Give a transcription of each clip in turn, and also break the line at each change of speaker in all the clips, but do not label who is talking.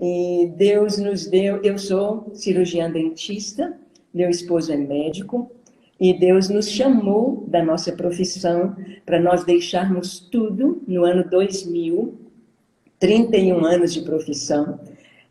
E Deus nos deu... Eu sou cirurgiã dentista, meu esposo é médico, e Deus nos chamou da nossa profissão para nós deixarmos tudo no ano 2000, 31 anos de profissão,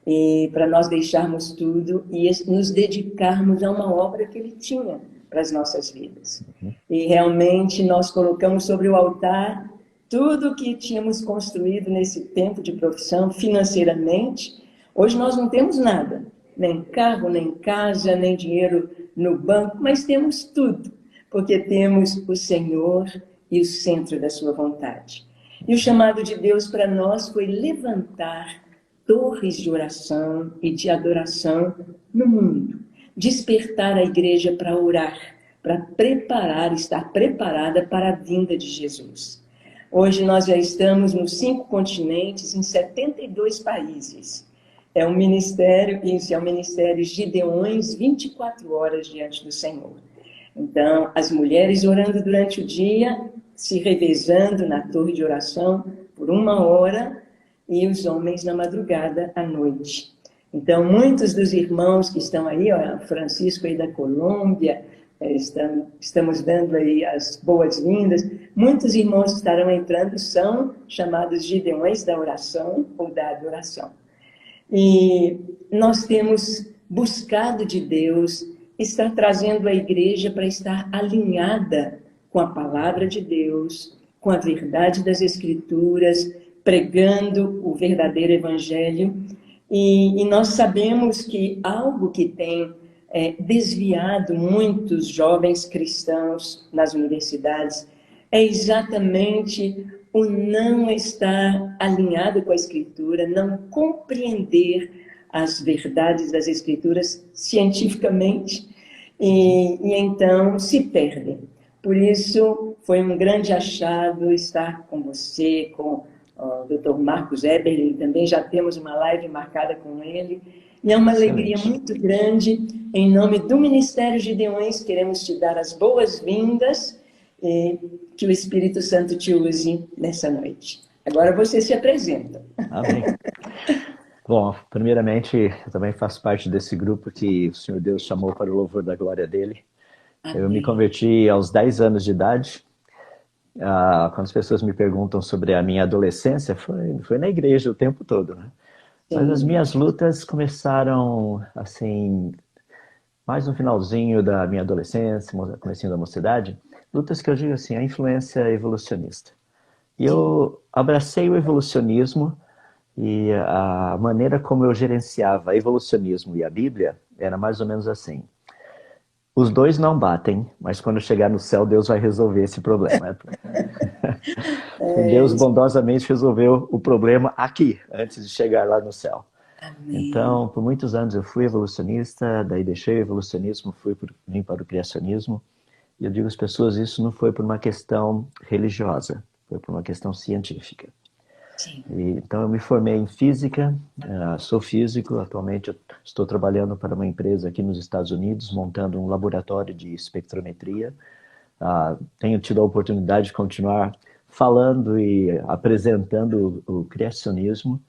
e para nós deixarmos tudo e nos dedicarmos a uma obra que Ele tinha para as nossas vidas. E realmente nós colocamos sobre o altar tudo que tínhamos construído nesse tempo de profissão, financeiramente. Hoje nós não temos nada, nem carro, nem casa, nem dinheiro no banco, mas temos tudo, porque temos o Senhor e o centro da sua vontade. E o chamado de Deus para nós foi levantar torres de oração e de adoração no mundo. Despertar a igreja para orar, para preparar, estar preparada para a vinda de Jesus. Hoje nós já estamos nos 5 continentes, em 72 países. É um ministério, isso é um ministério Gideões, 24 horas diante do Senhor. Então, as mulheres orando durante o dia, se revezando na torre de oração por 1 hora, e os homens na madrugada à noite. Então, muitos dos irmãos que estão aí, ó, Francisco aí da Colômbia, estamos dando aí as boas-vindas, muitos irmãos que estarão entrando são chamados Gideões da oração ou da adoração. E nós temos buscado de Deus, estar trazendo a igreja para estar alinhada com a palavra de Deus, com a verdade das Escrituras, pregando o verdadeiro evangelho. E nós sabemos que algo que tem desviado muitos jovens cristãos nas universidades é exatamente o não estar alinhado com a Escritura, não compreender as verdades das Escrituras cientificamente, e então se perdem. Por isso, foi um grande achado estar com você, com o Dr. Marcos Eberlin, também já temos uma live marcada com ele, e é uma alegria muito grande. Em nome do Ministério Gideões, queremos te dar as boas-vindas e que o Espírito Santo te use nessa noite. Agora você se apresenta.
Amém. Bom, primeiramente, eu também faço parte desse grupo que o Senhor Deus chamou para o louvor da glória dele. Amém. Eu me converti aos 10 anos de idade. Quando as pessoas me perguntam sobre a minha adolescência, foi na igreja o tempo todo, né? Mas as minhas lutas começaram, assim, mais no finalzinho da minha adolescência, comecinho da mocidade, lutas que eu digo assim, a influência evolucionista. E eu abracei o evolucionismo, e a maneira como eu gerenciava evolucionismo e a Bíblia era mais ou menos assim. Os dois não batem, mas quando chegar no céu, Deus vai resolver esse problema. Deus bondosamente resolveu o problema aqui, antes de chegar lá no céu. Amém. Então, por muitos anos eu fui evolucionista, daí deixei o evolucionismo, vim para o criacionismo. E eu digo às pessoas, isso não foi por uma questão religiosa, foi por uma questão científica. Então eu me formei em física, sou físico, atualmente eu estou trabalhando para uma empresa aqui nos Estados Unidos, montando um laboratório de espectrometria. Tenho tido a oportunidade de continuar falando e apresentando o criacionismo,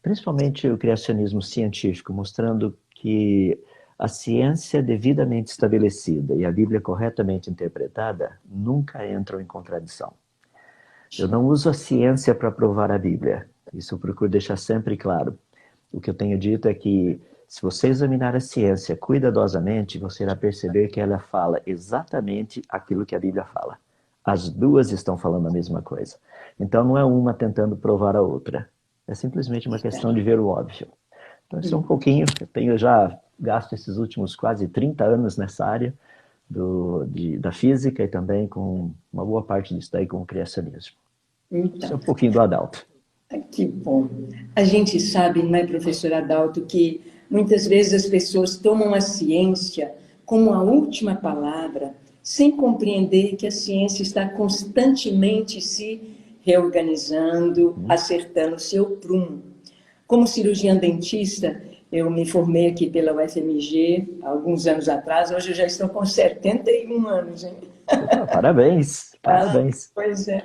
principalmente o criacionismo científico, mostrando que a ciência devidamente estabelecida e a Bíblia corretamente interpretada nunca entram em contradição. Eu não uso a ciência para provar a Bíblia. Isso eu procuro deixar sempre claro. O que eu tenho dito é que, se você examinar a ciência cuidadosamente, você irá perceber que ela fala exatamente aquilo que a Bíblia fala. As duas estão falando a mesma coisa. Então, não é uma tentando provar a outra. É simplesmente uma questão de ver o óbvio. Então, isso é um pouquinho. Eu tenho já gasto esses últimos quase 30 anos nessa área da física e também com uma boa parte disso daí com o criacionismo. Então, isso é um pouquinho do Adalto.
Que bom. A gente sabe, não é, professor Adalto, que muitas vezes as pessoas tomam a ciência como a última palavra, sem compreender que a ciência está constantemente se reorganizando, acertando o seu prumo. Como cirurgiã dentista, eu me formei aqui pela UFMG há alguns anos atrás, hoje eu já estou com 71 anos, hein?
Parabéns, parabéns.
Pois é.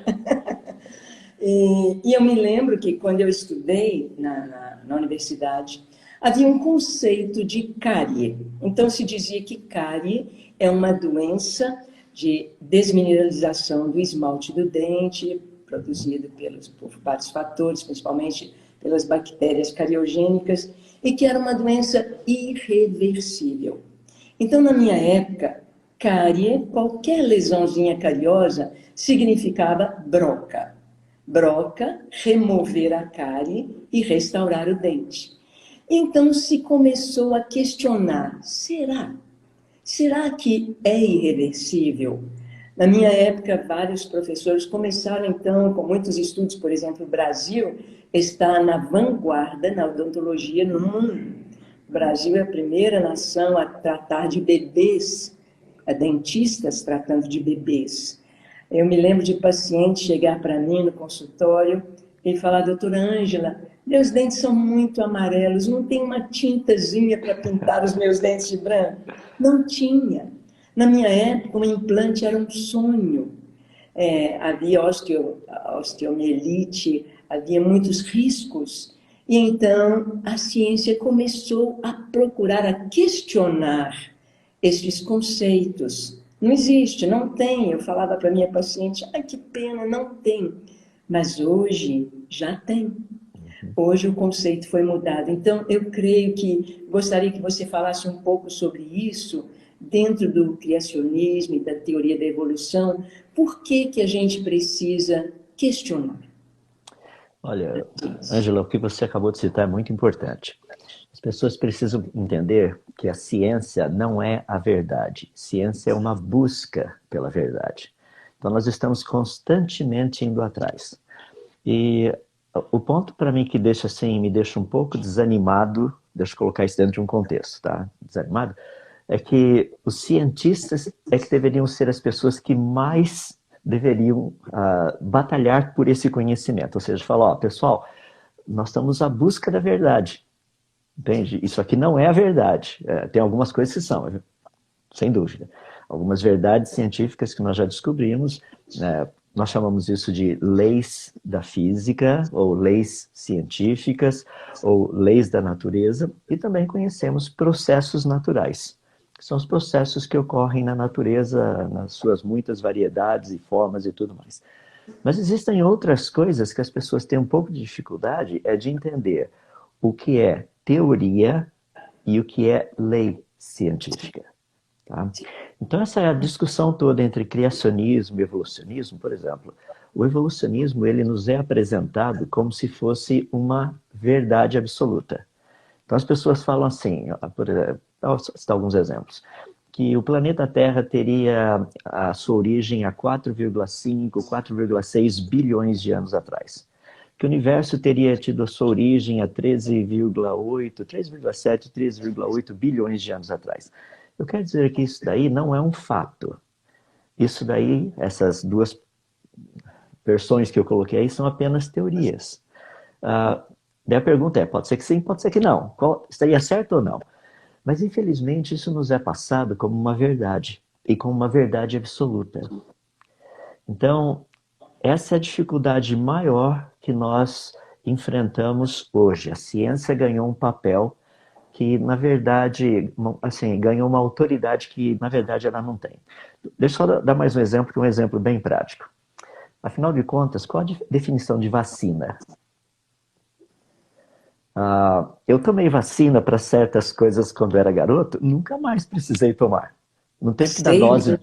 E eu me lembro que quando eu estudei na universidade, havia um conceito de cárie. Então se dizia que cárie é uma doença de desmineralização do esmalte do dente, produzido por vários fatores, principalmente pelas bactérias cariogênicas, e que era uma doença irreversível. Então, na minha época, cárie, qualquer lesãozinha cariosa, significava broca. Broca, remover a cárie e restaurar o dente. Então se começou a questionar, Será que é irreversível? Na minha época, vários professores começaram, então, com muitos estudos, por exemplo, o Brasil está na vanguarda na odontologia no mundo. O Brasil é a primeira nação a tratar de bebês, dentistas tratando de bebês. Eu me lembro de paciente chegar para mim no consultório e falar, doutora Ângela, meus dentes são muito amarelos, não tem uma tintazinha para pintar os meus dentes de branco? Não tinha. Na minha época, um implante era um sonho. Havia osteomielite, havia muitos riscos. E então a ciência começou a procurar, a questionar estes conceitos. Não existe, não tem. Eu falava para minha paciente, ai que pena, não tem. Mas hoje já tem. Hoje o conceito foi mudado. Então, eu creio que gostaria que você falasse um pouco sobre isso, dentro do criacionismo e da teoria da evolução. Por que a gente precisa questionar?
Olha, Ângela, o que você acabou de citar é muito importante. As pessoas precisam entender que a ciência não é a verdade. Ciência é uma busca pela verdade. Então, nós estamos constantemente indo atrás. E o ponto para mim que me deixa um pouco desanimado, deixa eu colocar isso dentro de um contexto, tá? Desanimado, é que os cientistas é que deveriam ser as pessoas que mais deveriam batalhar por esse conhecimento. Ou seja, falar, ó, pessoal, nós estamos à busca da verdade. Entende? Isso aqui não é a verdade. Tem algumas coisas que são, sem dúvida. Algumas verdades científicas que nós já descobrimos, né? Nós chamamos isso de leis da física, ou leis científicas, ou leis da natureza, e também conhecemos processos naturais. Que são os processos que ocorrem na natureza, nas suas muitas variedades e formas e tudo mais. Mas existem outras coisas que as pessoas têm um pouco de dificuldade de entender o que é teoria e o que é lei científica. Tá? Então essa é a discussão toda entre criacionismo e evolucionismo, por exemplo. O evolucionismo ele nos é apresentado como se fosse uma verdade absoluta. Então as pessoas falam assim, por exemplo, vou citar alguns exemplos, que o planeta Terra teria a sua origem há 4,5, 4,6 bilhões de anos atrás. Que o universo teria tido a sua origem há 13,8, 3,7, 3,8 bilhões de anos atrás. Eu quero dizer que isso daí não é um fato. Isso daí, essas duas versões que eu coloquei aí são apenas teorias. Daí a pergunta pode ser que sim, pode ser que não. Estaria certo ou não? Mas infelizmente isso nos é passado como uma verdade, e como uma verdade absoluta. Então, essa é a dificuldade maior que nós enfrentamos hoje. A ciência ganhou um papel que, na verdade, assim, ganhou uma autoridade que, na verdade, ela não tem. Deixa eu só dar mais um exemplo, que é um exemplo bem prático. Afinal de contas, qual a definição de vacina? Eu tomei vacina para certas coisas quando era garoto, nunca mais precisei tomar. Não teve que dar dose.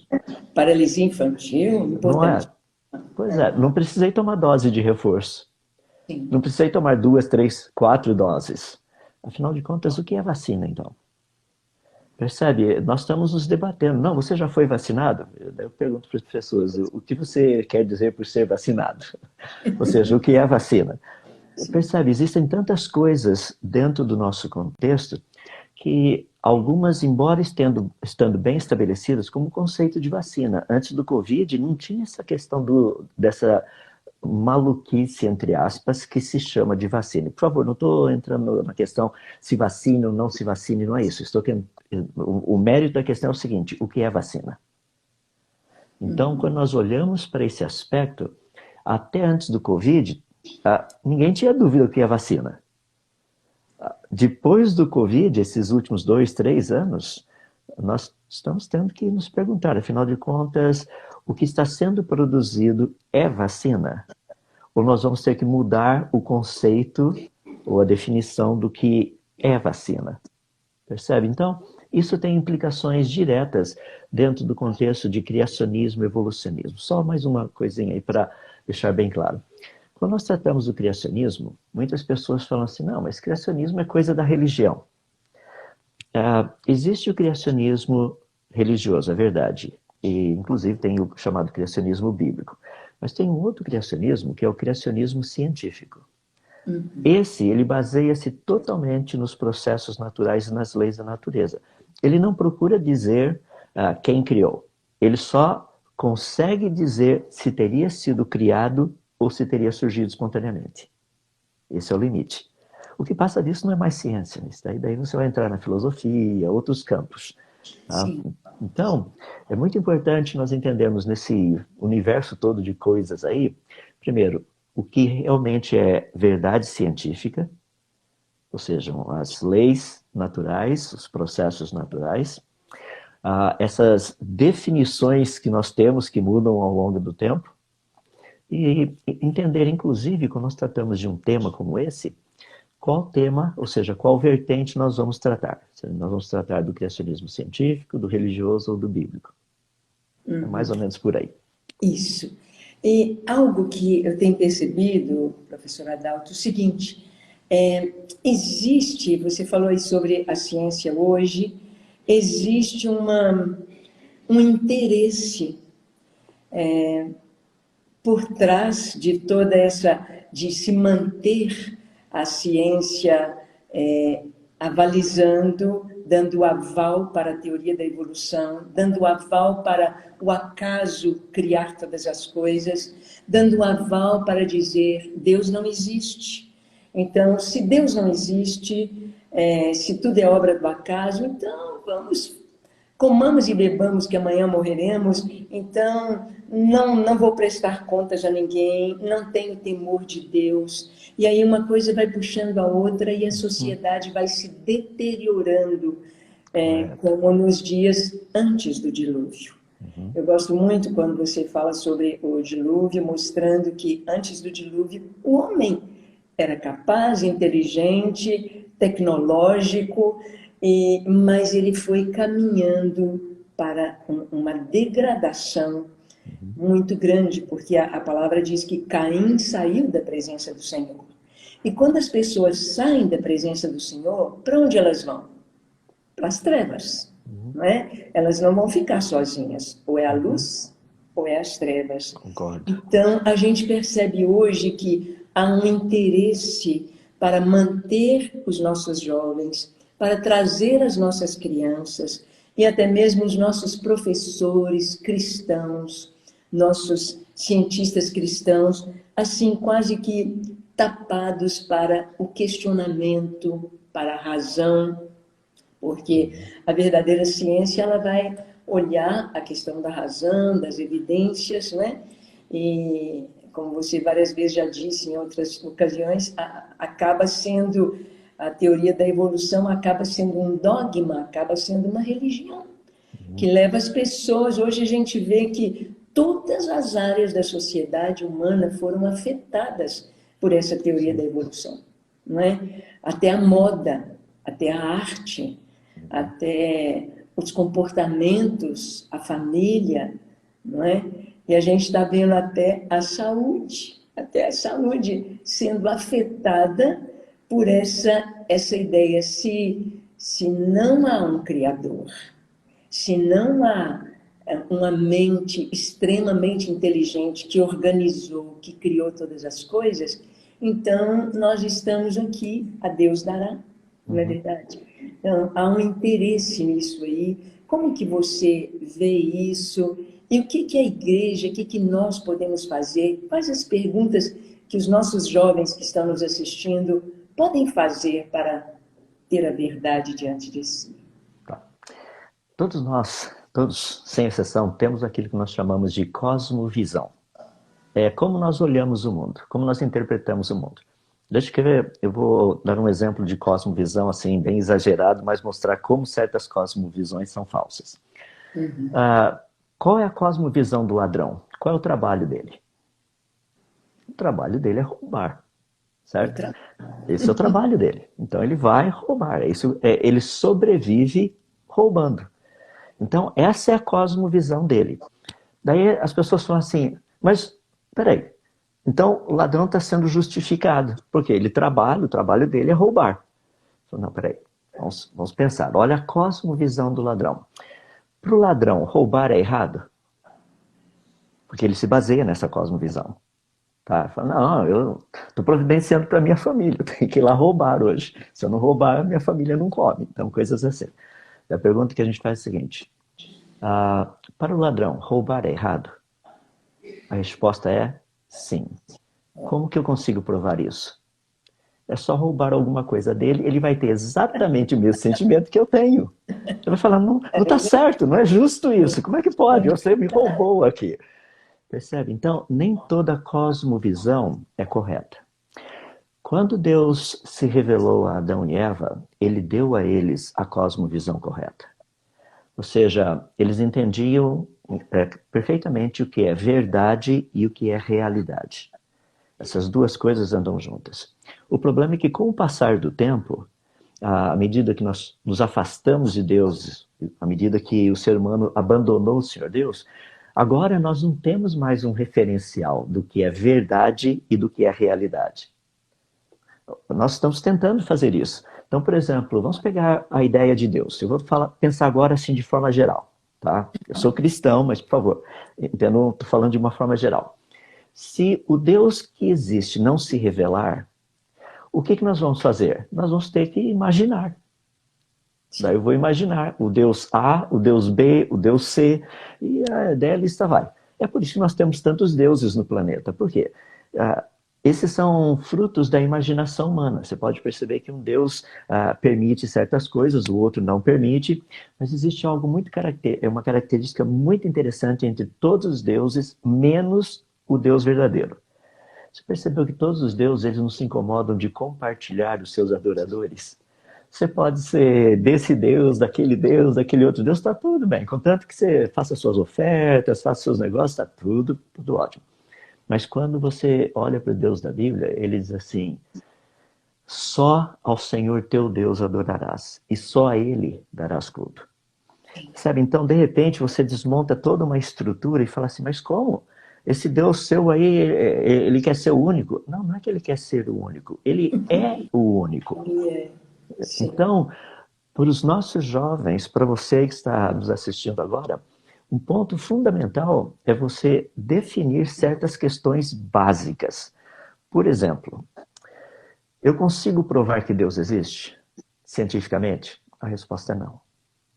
Paralisia infantil, importante.
Não é? Pois é, não precisei tomar dose de reforço.
Sim.
Não precisei tomar 2, 3, 4 doses. Afinal de contas, o que é vacina, então? Percebe? Nós estamos nos debatendo. Não, você já foi vacinado? Eu pergunto para as pessoas, o que você quer dizer por ser vacinado? Ou seja, o que é a vacina? Percebe? Existem tantas coisas dentro do nosso contexto que algumas, embora estando bem estabelecidas, como o conceito de vacina. Antes do Covid, não tinha essa questão dessa maluquice, entre aspas, que se chama de vacina. Por favor, não estou entrando na questão se vacina ou não se vacine, não é isso. O mérito da questão é o seguinte, o que é vacina? Então, quando nós olhamos para esse aspecto, Até antes do Covid, ninguém tinha dúvida que é vacina. Depois do Covid, esses últimos 2, 3 anos, nós estamos tendo que nos perguntar, afinal de contas, o que está sendo produzido é vacina? Ou nós vamos ter que mudar o conceito ou a definição do que é vacina? Percebe? Então, isso tem implicações diretas dentro do contexto de criacionismo e evolucionismo. Só mais uma coisinha aí para deixar bem claro. Quando nós tratamos do criacionismo, muitas pessoas falam assim, não, mas criacionismo é coisa da religião. Existe o criacionismo religioso, é verdade. E, inclusive, tem o chamado criacionismo bíblico. Mas tem um outro criacionismo, que é o criacionismo científico. Esse, ele baseia-se totalmente nos processos naturais e nas leis da natureza. Ele não procura dizer quem criou. Ele só consegue dizer se teria sido criado ou se teria surgido espontaneamente. Esse é o limite. O que passa disso não é mais ciência. Daí você vai entrar na filosofia, outros campos. Tá? Então, é muito importante nós entendermos nesse universo todo de coisas aí, primeiro, o que realmente é verdade científica, ou seja, as leis naturais, os processos naturais, essas definições que nós temos que mudam ao longo do tempo, e entender, inclusive, quando nós tratamos de um tema como esse, qual tema, ou seja, qual vertente nós vamos tratar. Nós vamos tratar do criacionismo científico, do religioso ou do bíblico. É mais ou menos por aí.
Isso. E algo que eu tenho percebido, professor Adalto, é o seguinte, existe, você falou aí sobre a ciência hoje, existe um interesse por trás de toda essa, de se manter a ciência avalizando, dando aval para a teoria da evolução, dando aval para o acaso criar todas as coisas, dando aval para dizer Deus não existe. Então, se Deus não existe, se tudo é obra do acaso, então comamos e bebamos que amanhã morreremos, então não vou prestar contas a ninguém, não tenho temor de Deus. E aí uma coisa vai puxando a outra e a sociedade vai se deteriorando, como nos dias antes do dilúvio. Eu gosto muito quando você fala sobre o dilúvio, mostrando que antes do dilúvio o homem era capaz, inteligente, tecnológico, mas ele foi caminhando para uma degradação muito grande, porque a palavra diz que Caim saiu da presença do Senhor. E quando as pessoas saem da presença do Senhor, para onde elas vão? Para as trevas, não é? Elas não vão ficar sozinhas, ou é a luz, ou é as trevas.
Concordo.
Então, a gente percebe hoje que há um interesse para manter os nossos jovens, para trazer as nossas crianças e até mesmo os nossos professores cristãos, nossos cientistas cristãos, assim quase que tapados para o questionamento, para a razão, porque a verdadeira ciência ela vai olhar a questão da razão, das evidências, né? E como você várias vezes já disse em outras ocasiões, acaba sendo a teoria da evolução acaba sendo um dogma, acaba sendo uma religião que leva as pessoas. Hoje a gente vê que todas as áreas da sociedade humana foram afetadas por essa teoria da evolução, não é? Até a moda, até a arte, até os comportamentos, a família, não é? E a gente está vendo até a saúde sendo afetada por essa ideia. Se não há um Criador, se não há uma mente extremamente inteligente que organizou, que criou todas as coisas, então nós estamos aqui, a Deus dará, não é verdade? Então, há um interesse nisso aí. Como que você vê isso? E o que a igreja, o que nós podemos fazer? Quais as perguntas que os nossos jovens que estão nos assistindo podem fazer para ter a verdade diante de si?
Tá. Todos nós, todos, sem exceção, temos aquilo que nós chamamos de cosmovisão. é como nós olhamos o mundo, como nós interpretamos o mundo. Deixa eu ver, eu vou dar um exemplo de cosmovisão, assim, bem exagerado, mas mostrar como certas cosmovisões são falsas. Qual é a cosmovisão do ladrão? Qual é o trabalho dele? O trabalho dele é roubar, certo? Esse é o trabalho dele. Então ele vai roubar. Ele sobrevive roubando. Então essa é a cosmovisão dele. Daí as pessoas falam assim, mas peraí, então o ladrão está sendo justificado, porque ele trabalha, o trabalho dele é roubar. Não, peraí, vamos pensar. Olha a cosmovisão do ladrão. Para o ladrão, roubar é errado? Porque ele se baseia nessa cosmovisão. Tá? Fala, não, eu estou providenciando para minha família, eu tenho que ir lá roubar hoje. Se eu não roubar, minha família não come. Então, coisas assim. A pergunta que a gente faz é a seguinte. Para o ladrão, roubar é errado? A resposta é sim. Como que eu consigo provar isso? É só roubar alguma coisa dele, ele vai ter exatamente o mesmo sentimento que eu tenho. Ele vai falar, não está certo, não é justo isso. Como é que pode? Você me roubou aqui. Percebe? Então, nem toda cosmovisão é correta. Quando Deus se revelou a Adão e Eva, ele deu a eles a cosmovisão correta. Ou seja, eles entendiam perfeitamente o que é verdade e o que é realidade. Essas duas coisas andam juntas. O problema é que, com o passar do tempo, à medida que nós nos afastamos de Deus, à medida que o ser humano abandonou o Senhor Deus, agora nós não temos mais um referencial do que é verdade e do que é realidade. Nós estamos tentando fazer isso. Então, por exemplo, vamos pegar a ideia de Deus. Eu vou pensar agora assim de forma geral. Tá? Eu sou cristão, mas, por favor, estou falando de uma forma geral. Se o Deus que existe não se revelar, o que nós vamos fazer? Nós vamos ter que imaginar. Daí eu vou imaginar o Deus A, o Deus B, o Deus C, e daí a lista vai. É por isso que nós temos tantos deuses no planeta. Por quê? Esses são frutos da imaginação humana. Você pode perceber que um Deus permite certas coisas, o outro não permite, mas existe algo uma característica muito interessante entre todos os deuses, menos o Deus verdadeiro. Você percebeu que todos os deuses eles não se incomodam de compartilhar os seus adoradores? Você pode ser desse Deus, daquele outro Deus, está tudo bem. Contanto que você faça suas ofertas, faça seus negócios, está tudo ótimo. Mas quando você olha para o Deus da Bíblia, ele diz assim, só ao Senhor teu Deus adorarás, e só a Ele darás culto. Sabe, então, de repente, você desmonta toda uma estrutura e fala assim, mas como? Esse Deus seu aí, ele quer ser o único? Não, não é que ele quer ser o único, ele é o único. Então, para os nossos jovens, para você que está nos assistindo agora, um ponto fundamental é você definir certas questões básicas. Por exemplo, eu consigo provar que Deus existe? Cientificamente? A resposta é não.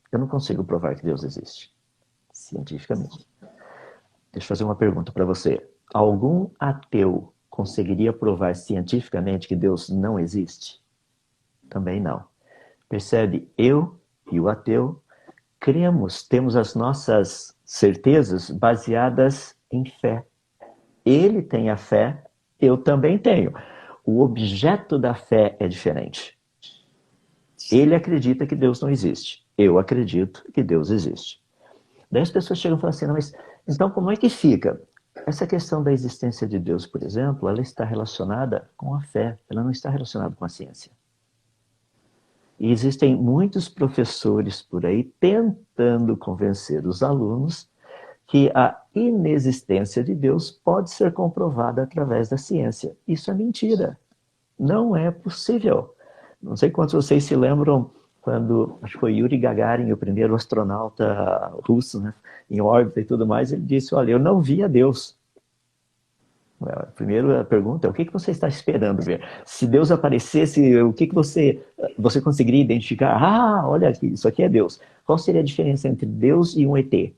Eu não consigo provar que Deus existe. Cientificamente. Deixa eu fazer uma pergunta para você. Algum ateu conseguiria provar cientificamente que Deus não existe? Também não. Percebe? Eu e o ateu temos as nossas certezas baseadas em fé. Ele tem a fé, eu também tenho. O objeto da fé é diferente. Ele acredita que Deus não existe. Eu acredito que Deus existe. Daí as pessoas chegam e falam assim, não, mas então como é que fica? Essa questão da existência de Deus, por exemplo, ela está relacionada com a fé, ela não está relacionada com a ciência. E existem muitos professores por aí tentando convencer os alunos que a inexistência de Deus pode ser comprovada através da ciência. Isso é mentira. Não é possível. Não sei quantos de vocês se lembram quando, acho que foi Yuri Gagarin, o primeiro astronauta russo, né, em órbita e tudo mais, ele disse, olha, eu não vi a Deus. Primeiro a pergunta é, o que você está esperando ver? Se Deus aparecesse, o que você conseguiria identificar? Ah, olha aqui, isso aqui é Deus. Qual seria a diferença entre Deus e um ET?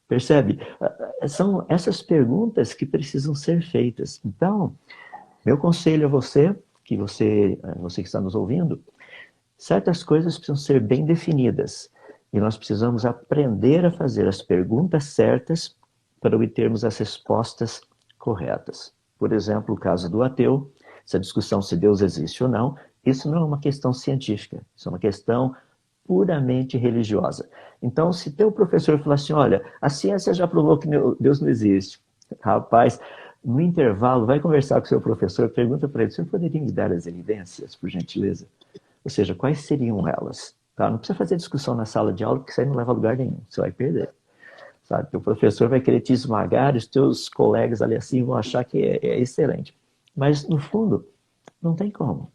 Percebe? São essas perguntas que precisam ser feitas. Então, meu conselho a você que está nos ouvindo, certas coisas precisam ser bem definidas. E nós precisamos aprender a fazer as perguntas certas para obtermos as respostas corretas. Por exemplo, o caso do ateu, essa discussão se Deus existe ou não, isso não é uma questão científica, isso é uma questão puramente religiosa. Então, se teu professor falar assim, olha, a ciência já provou que Deus não existe, rapaz, no intervalo, vai conversar com o seu professor, pergunta para ele, o senhor poderia me dar as evidências, por gentileza? Ou seja, quais seriam elas? Tá? Não precisa fazer discussão na sala de aula, porque isso aí não leva a lugar nenhum, você vai perder. Sabe? O professor vai querer te esmagar, os teus colegas ali assim vão achar que é excelente. Mas, no fundo, não tem como.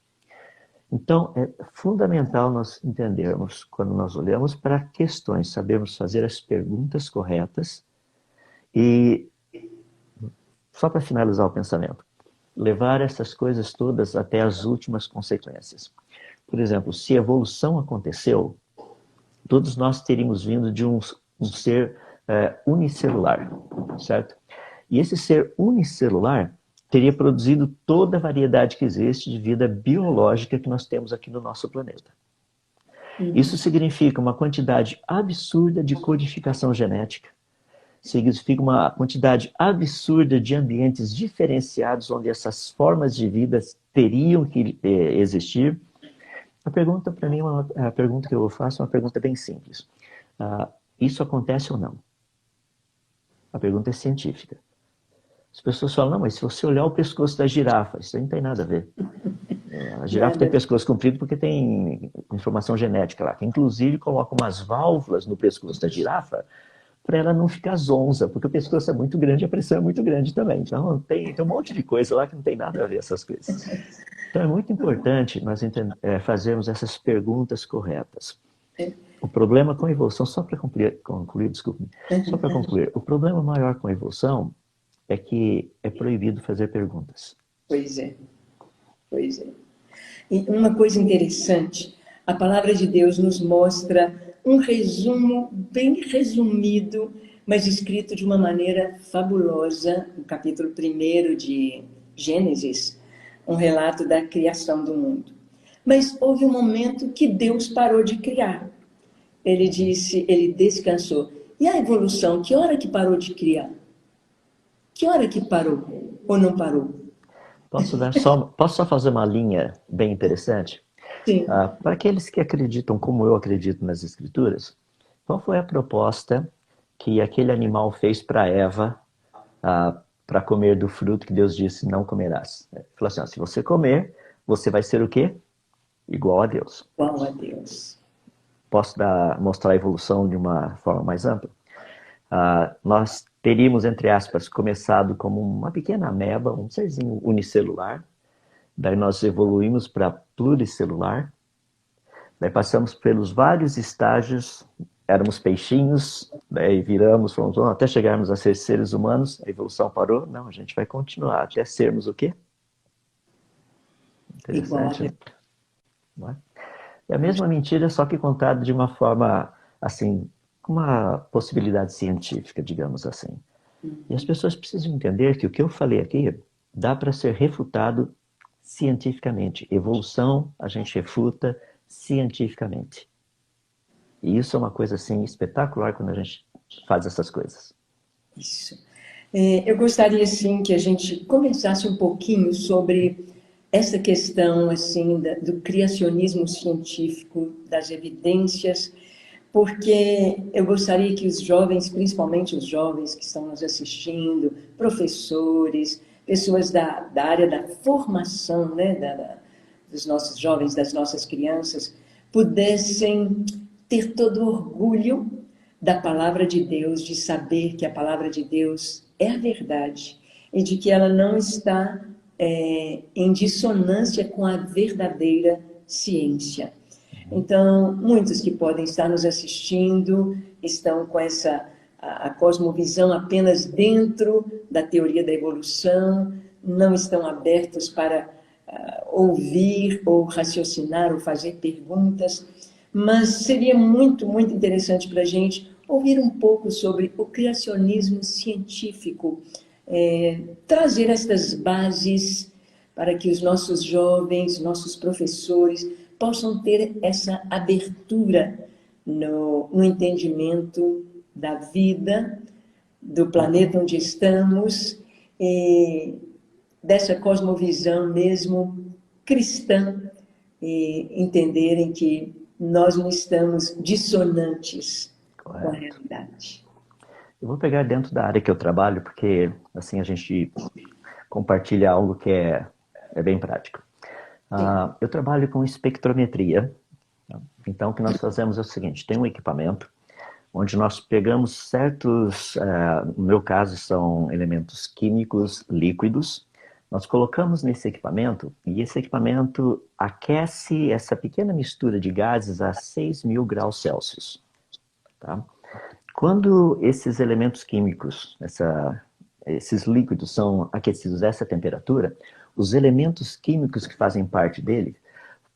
Então, é fundamental nós entendermos, quando nós olhamos para questões, sabermos fazer as perguntas corretas e, só para finalizar o pensamento, levar essas coisas todas até as últimas consequências. Por exemplo, se a evolução aconteceu, todos nós teríamos vindo de um ser unicelular, certo? E esse ser unicelular teria produzido toda a variedade que existe de vida biológica que nós temos aqui no nosso planeta. Isso significa uma quantidade absurda de codificação genética, significa uma quantidade absurda de ambientes diferenciados onde essas formas de vida teriam que existir. A pergunta, para mim, a pergunta que eu faço é uma pergunta bem simples. Isso acontece ou não? A pergunta é científica. As pessoas falam, não, mas se você olhar o pescoço da girafa, isso aí não tem nada a ver. A girafa tem pescoço comprido porque tem informação genética lá, que inclusive coloca umas válvulas no pescoço da girafa para ela não ficar zonza, porque o pescoço é muito grande e a pressão é muito grande também. Então tem um monte de coisa lá que não tem nada a ver essas coisas. Então é muito importante nós fazermos essas perguntas corretas. O problema com a evolução, só para concluir, desculpe, só para concluir, o problema maior com a evolução é que é proibido fazer perguntas.
Pois é, pois é. E uma coisa interessante, a palavra de Deus nos mostra um resumo bem resumido, mas escrito de uma maneira fabulosa, no capítulo 1 de Gênesis, um relato da criação do mundo. Mas houve um momento que Deus parou de criar. Ele disse, ele descansou. E a evolução, que hora que parou de criar? Que hora que parou? Ou não parou?
Posso só fazer uma linha bem interessante?
Sim.
Para aqueles que acreditam, como eu acredito nas Escrituras, qual foi a proposta que aquele animal fez para Eva para comer do fruto que Deus disse não comerás? Ele falou assim, se você comer, você vai ser o quê? Igual a Deus.
Igual a Deus.
Posso mostrar a evolução de uma forma mais ampla? Nós teríamos, entre aspas, começado como uma pequena ameba, um serzinho unicelular. Daí nós evoluímos para pluricelular. Daí passamos pelos vários estágios, éramos peixinhos, daí viramos, fomos até chegarmos a ser seres humanos. A evolução parou? Não, a gente vai continuar até sermos o quê? Interessante, né? É a mesma mentira, só que contada de uma forma, assim, com uma possibilidade científica, digamos assim. E as pessoas precisam entender que o que eu falei aqui dá para ser refutado cientificamente. Evolução, a gente refuta cientificamente. E isso é uma coisa, assim, espetacular quando a gente faz essas coisas.
Isso. Eu gostaria, assim, que a gente começasse um pouquinho sobre essa questão, assim, do criacionismo científico, das evidências, porque eu gostaria que os jovens, principalmente os jovens que estão nos assistindo, professores, pessoas da área da formação, né, dos nossos jovens, das nossas crianças, pudessem ter todo o orgulho da palavra de Deus, de saber que a palavra de Deus é a verdade e de que ela não está em dissonância com a verdadeira ciência. Então, muitos que podem estar nos assistindo estão com a cosmovisão apenas dentro da teoria da evolução, não estão abertos para ouvir ou raciocinar ou fazer perguntas, mas seria muito, muito interessante para a gente ouvir um pouco sobre o criacionismo científico, trazer estas bases para que os nossos jovens, nossos professores, possam ter essa abertura no entendimento da vida, do planeta onde estamos dessa cosmovisão mesmo cristã, e entenderem que nós não estamos dissonantes com a realidade.
Eu vou pegar dentro da área que eu trabalho, porque assim a gente compartilha algo que é bem prático. Eu trabalho com espectrometria. Então, o que nós fazemos é o seguinte, tem um equipamento onde nós pegamos certos, no meu caso, são elementos químicos líquidos, nós colocamos nesse equipamento e esse equipamento aquece essa pequena mistura de gases a 6.000 graus Celsius. Tá? Quando esses elementos químicos, esses líquidos são aquecidos a essa temperatura, os elementos químicos que fazem parte dele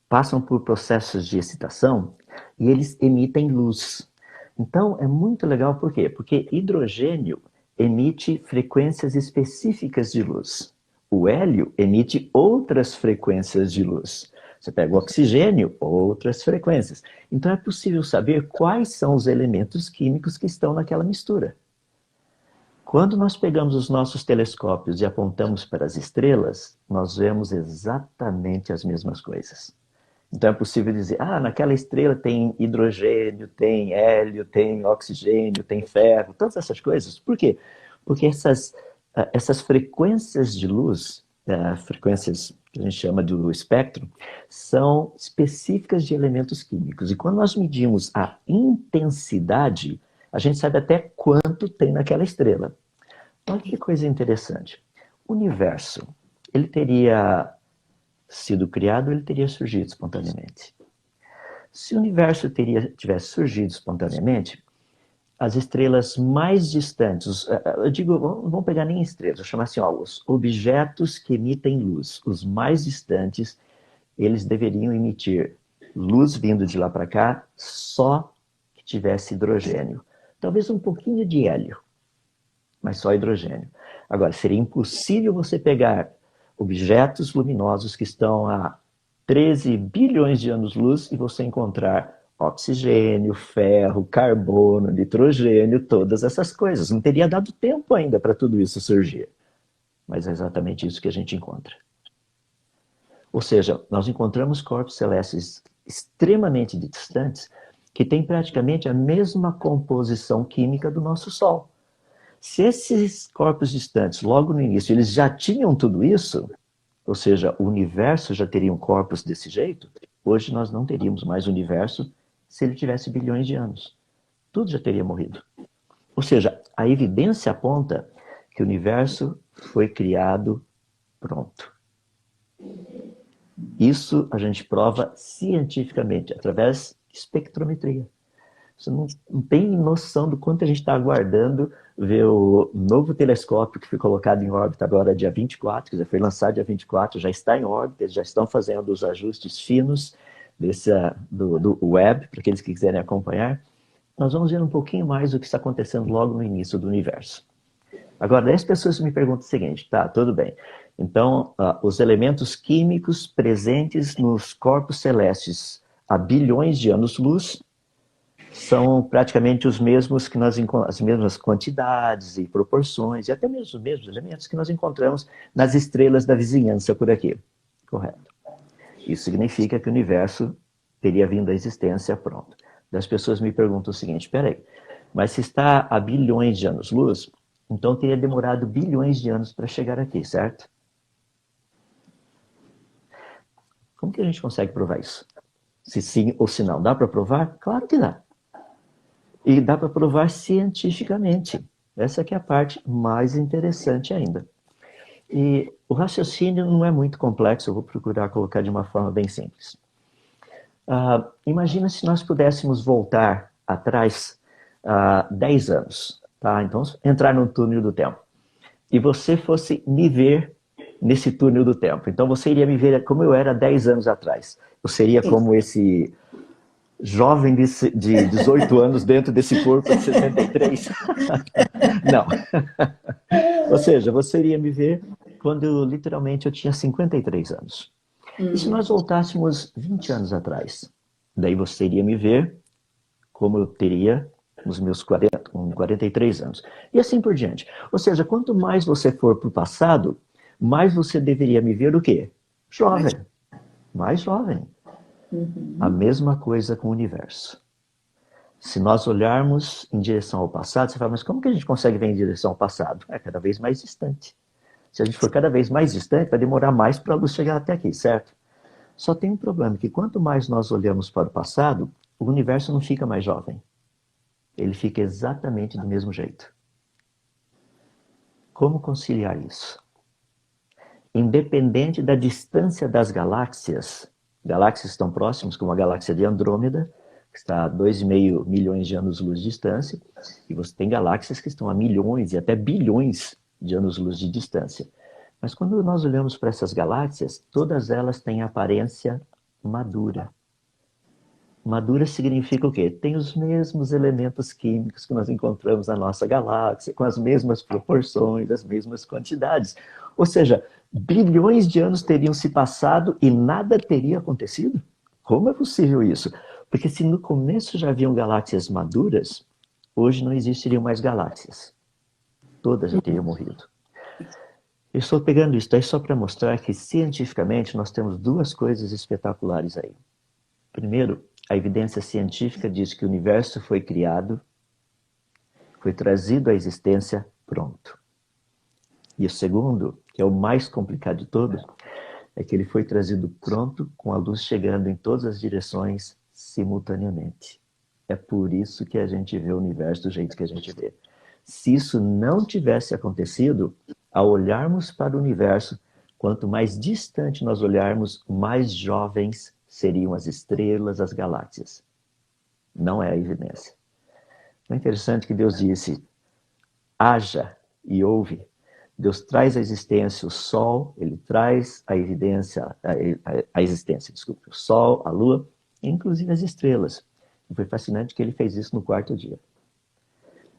passam por processos de excitação e eles emitem luz. Então, é muito legal, por quê? Porque hidrogênio emite frequências específicas de luz. O hélio emite outras frequências de luz. Você pega o oxigênio, outras frequências. Então, é possível saber quais são os elementos químicos que estão naquela mistura. Quando nós pegamos os nossos telescópios e apontamos para as estrelas, nós vemos exatamente as mesmas coisas. Então é possível dizer, naquela estrela tem hidrogênio, tem hélio, tem oxigênio, tem ferro, todas essas coisas. Por quê? Porque essas frequências de luz, frequências que a gente chama do espectro, são específicas de elementos químicos. E quando nós medimos a intensidade, a gente sabe até quanto tem naquela estrela. Olha que coisa interessante. O universo, ele teria sido criado, ele teria surgido espontaneamente. Se o universo tivesse surgido espontaneamente, as estrelas mais distantes, eu digo, não vamos pegar nem estrelas, eu chamo assim, os objetos que emitem luz, os mais distantes, eles deveriam emitir luz vindo de lá para cá, só que tivesse hidrogênio. Talvez um pouquinho de hélio, mas só hidrogênio. Agora, seria impossível você pegar objetos luminosos que estão a 13 bilhões de anos-luz e você encontrar oxigênio, ferro, carbono, nitrogênio, todas essas coisas. Não teria dado tempo ainda para tudo isso surgir. Mas é exatamente isso que a gente encontra. Ou seja, nós encontramos corpos celestes extremamente distantes que têm praticamente a mesma composição química do nosso Sol. Se esses corpos distantes, logo no início, eles já tinham tudo isso, ou seja, o universo já teria um corpus desse jeito, hoje nós não teríamos mais universo se ele tivesse bilhões de anos. Tudo já teria morrido. Ou seja, a evidência aponta que o universo foi criado pronto. Isso a gente prova cientificamente, através de espectrometria. Você não tem noção do quanto a gente está aguardando ver o novo telescópio que foi colocado em órbita agora dia 24, quer dizer, foi lançado dia 24, já está em órbita, eles já estão fazendo os ajustes finos do web, para aqueles que quiserem acompanhar. Nós vamos ver um pouquinho mais do que está acontecendo logo no início do universo. Agora, as pessoas me perguntam o seguinte, tá, tudo bem. Então, os elementos químicos presentes nos corpos celestes há bilhões de anos-luz são praticamente os mesmos que as mesmas quantidades e proporções, e até mesmo os mesmos elementos que nós encontramos nas estrelas da vizinhança por aqui. Correto. Isso significa que o universo teria vindo à existência pronto. As pessoas me perguntam o seguinte, peraí, mas se está a bilhões de anos-luz, então teria demorado bilhões de anos para chegar aqui, certo? Como que a gente consegue provar isso? Se sim ou se não. Dá para provar? Claro que dá. E dá para provar cientificamente. Essa que é a parte mais interessante ainda. E o raciocínio não é muito complexo, eu vou procurar colocar de uma forma bem simples. Imagina se nós pudéssemos voltar atrás 10 anos. Tá? Então, entrar no túnel do tempo. E você fosse me ver nesse túnel do tempo. Então, você iria me ver como eu era 10 anos atrás. Eu seria como esse jovem de 18 anos dentro desse corpo de 63. Não. Ou seja, você iria me ver quando literalmente eu tinha 53 anos. E se nós voltássemos 20 anos atrás? Daí você iria me ver como eu teria nos meus 40, com 43 anos. E assim por diante. Ou seja, quanto mais você for para o passado, mais você deveria me ver o quê? Jovem. Mais jovem. A mesma coisa com o universo. Se nós olharmos em direção ao passado, você fala, mas como que a gente consegue ver em direção ao passado? É cada vez mais distante. Se a gente for cada vez mais distante, vai demorar mais para a luz chegar até aqui, certo? Só tem um problema, que quanto mais nós olhamos para o passado, o universo não fica mais jovem. Ele fica exatamente do mesmo jeito. Como conciliar isso? Independente da distância das galáxias estão próximas, como a galáxia de Andrômeda, que está a 2,5 milhões de anos-luz de distância, e você tem galáxias que estão a milhões e até bilhões de anos-luz de distância. Mas quando nós olhamos para essas galáxias, todas elas têm aparência madura. Madura significa o quê? Tem os mesmos elementos químicos que nós encontramos na nossa galáxia, com as mesmas proporções, as mesmas quantidades. Ou seja, bilhões de anos teriam se passado e nada teria acontecido? Como é possível isso? Porque se no começo já haviam galáxias maduras, hoje não existiriam mais galáxias. Todas já teriam morrido. Eu estou pegando isso daí só para mostrar que, cientificamente, nós temos duas coisas espetaculares aí. Primeiro, a evidência científica diz que o universo foi criado, foi trazido à existência pronto. E o segundo, que é o mais complicado de todos, é que ele foi trazido pronto com a luz chegando em todas as direções simultaneamente. É por isso que a gente vê o universo do jeito que a gente vê. Se isso não tivesse acontecido, ao olharmos para o universo, quanto mais distante nós olharmos, mais jovens seriam as estrelas, as galáxias. Não é a evidência. É interessante que Deus disse, haja e houve. Deus traz à existência o Sol, ele traz a evidência, a existência, desculpe, o Sol, a Lua, inclusive as estrelas. E foi fascinante que ele fez isso no quarto dia.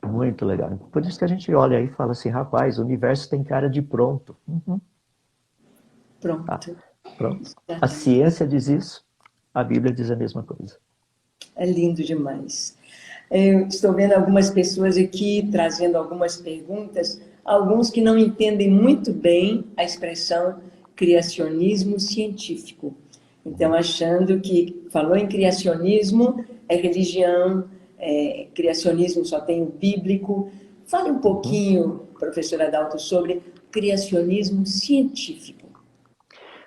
Muito legal. Por isso que a gente olha aí e fala assim, rapaz, o universo tem cara de pronto.
Pronto.
Ah, pronto. A ciência diz isso, a Bíblia diz a mesma coisa.
É lindo demais. Eu estou vendo algumas pessoas aqui trazendo algumas perguntas, alguns que não entendem muito bem a expressão criacionismo científico. Então, achando que falou em criacionismo, é religião, criacionismo só tem o bíblico. Fale um pouquinho, professora Adalto, sobre criacionismo científico.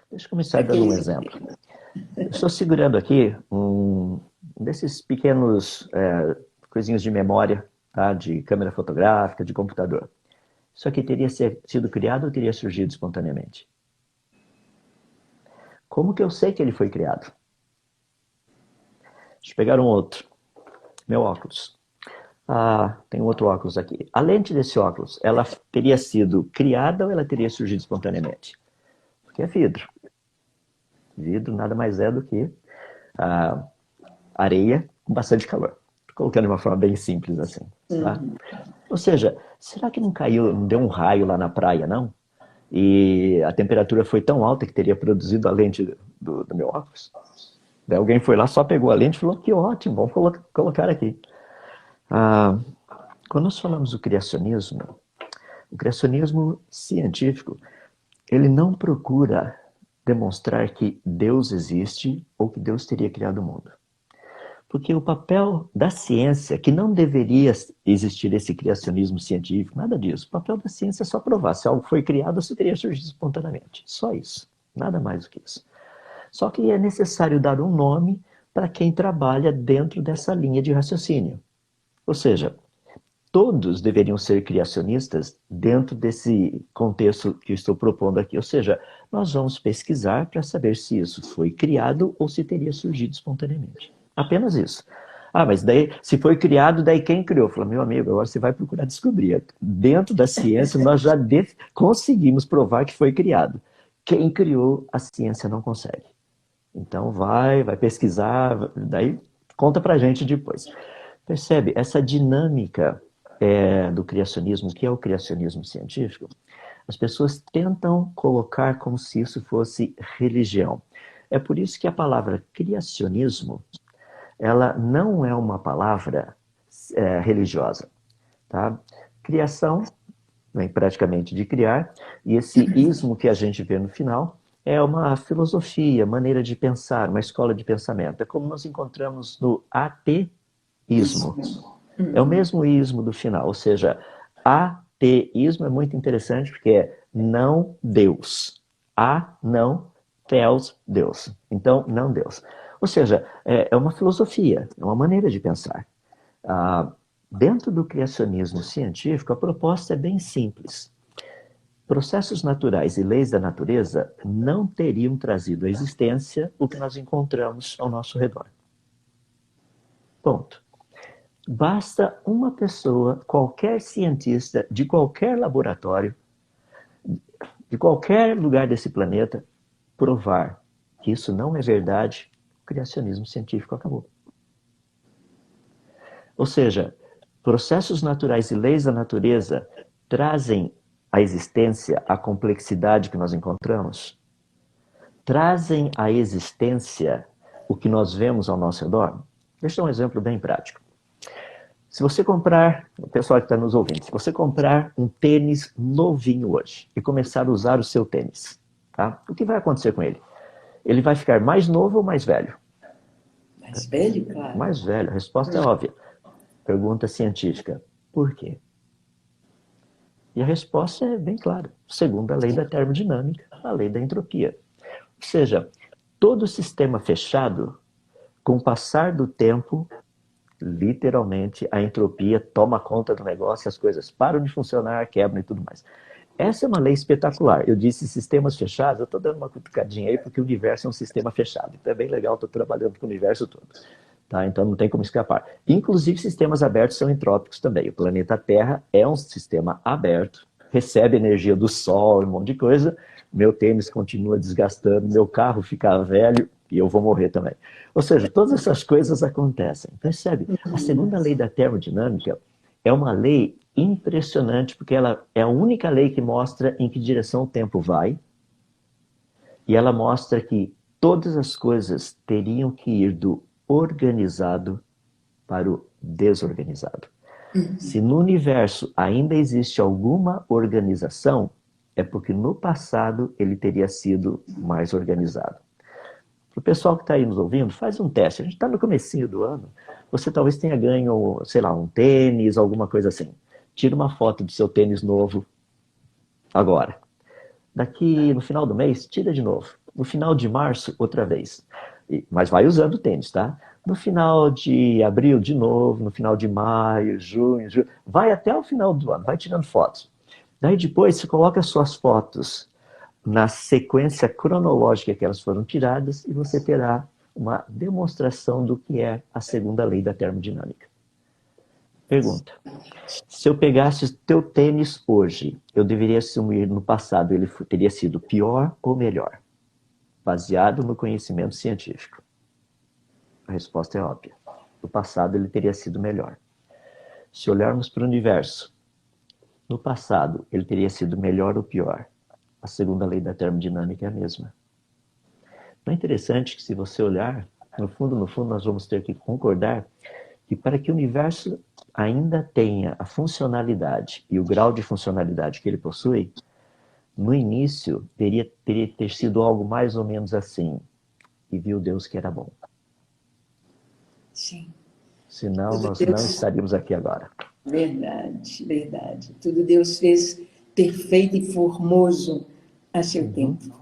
Deixa eu começar dando um exemplo. Eu estou segurando aqui um desses pequenos coisinhos de memória, tá? De câmera fotográfica, de computador. Isso aqui teria sido criado ou teria surgido espontaneamente? Como que eu sei que ele foi criado? Deixa eu pegar um outro. Meu óculos. Tem outro óculos aqui. A lente desse óculos, ela teria sido criada ou ela teria surgido espontaneamente? Porque é vidro. Vidro nada mais é do que areia com bastante calor. Estou colocando de uma forma bem simples assim. Tá? Ou seja, será que não caiu, não deu um raio lá na praia, não? E a temperatura foi tão alta que teria produzido a lente do meu óculos? Daí alguém foi lá, só pegou a lente e falou, que ótimo, vamos colocar aqui. Quando nós falamos do criacionismo, o criacionismo científico, ele não procura demonstrar que Deus existe ou que Deus teria criado o mundo. Porque o papel da ciência, que não deveria existir esse criacionismo científico, nada disso. O papel da ciência é só provar se algo foi criado, se teria surgido espontaneamente. Só isso. Nada mais do que isso. Só que é necessário dar um nome para quem trabalha dentro dessa linha de raciocínio. Ou seja, todos deveriam ser criacionistas dentro desse contexto que eu estou propondo aqui. Ou seja, nós vamos pesquisar para saber se isso foi criado ou se teria surgido espontaneamente. Apenas isso. Mas daí, se foi criado, daí quem criou? Falei, meu amigo, agora você vai procurar descobrir. Dentro da ciência, nós já conseguimos provar que foi criado. Quem criou, a ciência não consegue. Então vai pesquisar, daí conta pra gente depois. Percebe? Essa dinâmica do criacionismo, o que é o criacionismo científico, as pessoas tentam colocar como se isso fosse religião. É por isso que a palavra criacionismo, ela não é uma palavra religiosa. tá? Criação vem praticamente de criar, e esse ismo que a gente vê no final é uma filosofia, maneira de pensar, uma escola de pensamento. É como nós encontramos no ateísmo. É o mesmo ismo do final, ou seja, ateísmo é muito interessante porque é não Deus. A não theos Deus. Então, não Deus. Ou seja, é uma filosofia, é uma maneira de pensar. Dentro do criacionismo científico, a proposta é bem simples. Processos naturais e leis da natureza não teriam trazido à existência o que nós encontramos ao nosso redor. Ponto. Basta uma pessoa, qualquer cientista, de qualquer laboratório, de qualquer lugar desse planeta, provar que isso não é verdade, o criacionismo científico acabou. Ou seja, processos naturais e leis da natureza trazem à existência a complexidade que nós encontramos? Trazem à existência o que nós vemos ao nosso redor? Deixa eu dar um exemplo bem prático. Se você comprar, o pessoal que está nos ouvindo, se você comprar um tênis novinho hoje e começar a usar o seu tênis, tá? O que vai acontecer com ele? Ele vai ficar mais novo ou mais velho?
Mais velho, claro.
Mais velho. A resposta é óbvia. Pergunta científica. Por quê? E a resposta é bem clara. Segundo a lei da termodinâmica, a lei da entropia. Ou seja, todo sistema fechado, com o passar do tempo, literalmente, a entropia toma conta do negócio, as coisas param de funcionar, quebram e tudo mais. Essa é uma lei espetacular. Eu disse sistemas fechados, eu estou dando uma cutucadinha aí, porque o universo é um sistema fechado. Então é bem legal, estou trabalhando com o universo todo. Tá? Então não tem como escapar. Inclusive, sistemas abertos são entrópicos também. O planeta Terra é um sistema aberto, recebe energia do Sol, um monte de coisa. Meu tênis continua desgastando, meu carro fica velho e eu vou morrer também. Ou seja, todas essas coisas acontecem. Percebe? A segunda lei da termodinâmica é uma lei impressionante, porque ela é a única lei que mostra em que direção o tempo vai, e ela mostra que todas as coisas teriam que ir do organizado para o desorganizado. Se no universo ainda existe alguma organização, é porque no passado ele teria sido mais organizado. Para o pessoal que está aí nos ouvindo, faz um teste. A gente está no comecinho do ano. Você talvez tenha ganho, sei lá, um tênis, alguma coisa assim. Tira uma foto do seu tênis novo agora. Daqui no final do mês, tira de novo. No final de março, outra vez. Mas vai usando o tênis, tá? No final de abril, de novo. No final de maio, junho, julho. Vai até o final do ano, vai tirando fotos. Daí depois você coloca as suas fotos na sequência cronológica que elas foram tiradas e você terá uma demonstração do que é a segunda lei da termodinâmica. Pergunta. Se eu pegasse o teu tênis hoje, eu deveria assumir no passado ele teria sido pior ou melhor? Baseado no conhecimento científico. A resposta é óbvia. No passado ele teria sido melhor. Se olharmos para o universo, no passado ele teria sido melhor ou pior? A segunda lei da termodinâmica é a mesma. Não é interessante que se você olhar, no fundo, nós vamos ter que concordar que para que o universo ainda tenha a funcionalidade e o grau de funcionalidade que ele possui, no início teria ter sido algo mais ou menos assim. E viu Deus que era bom.
Sim.
Senão nós não estaríamos aqui agora.
Verdade, verdade. Tudo Deus fez perfeito e formoso a seu tempo.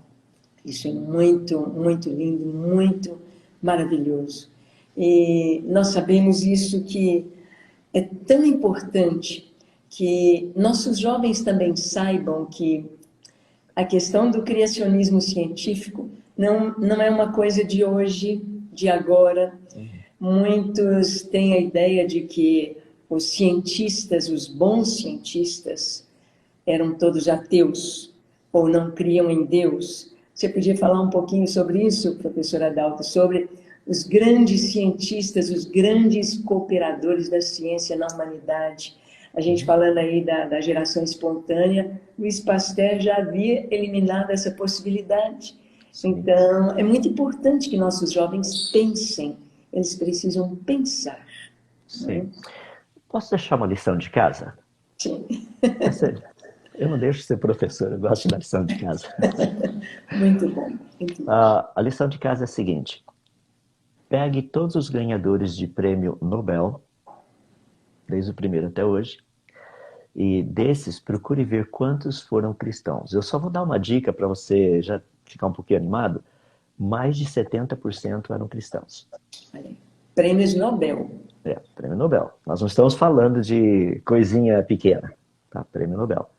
Isso é muito, muito lindo, muito maravilhoso. E nós sabemos isso, que é tão importante que nossos jovens também saibam que a questão do criacionismo científico não é uma coisa de hoje, de agora. Muitos têm a ideia de que os cientistas, os bons cientistas, eram todos ateus ou não criam em Deus. Você podia falar um pouquinho sobre isso, professora Adalto, sobre os grandes cientistas, os grandes cooperadores da ciência na humanidade? A gente falando aí da geração espontânea, Louis Pasteur já havia eliminado essa possibilidade. Então, é muito importante que nossos jovens pensem. Eles precisam pensar.
Sim. Posso deixar uma lição de casa?
Sim.
Eu não deixo de ser professor, eu gosto de dar lição de casa.
Muito bom. Muito bom.
A lição de casa é a seguinte. Pegue todos os ganhadores de prêmio Nobel, desde o primeiro até hoje, e desses procure ver quantos foram cristãos. Eu só vou dar uma dica para você já ficar um pouquinho animado. Mais de 70% eram cristãos.
Prêmios Nobel.
Prêmio Nobel. Nós não estamos falando de coisinha pequena, tá? Prêmio Nobel.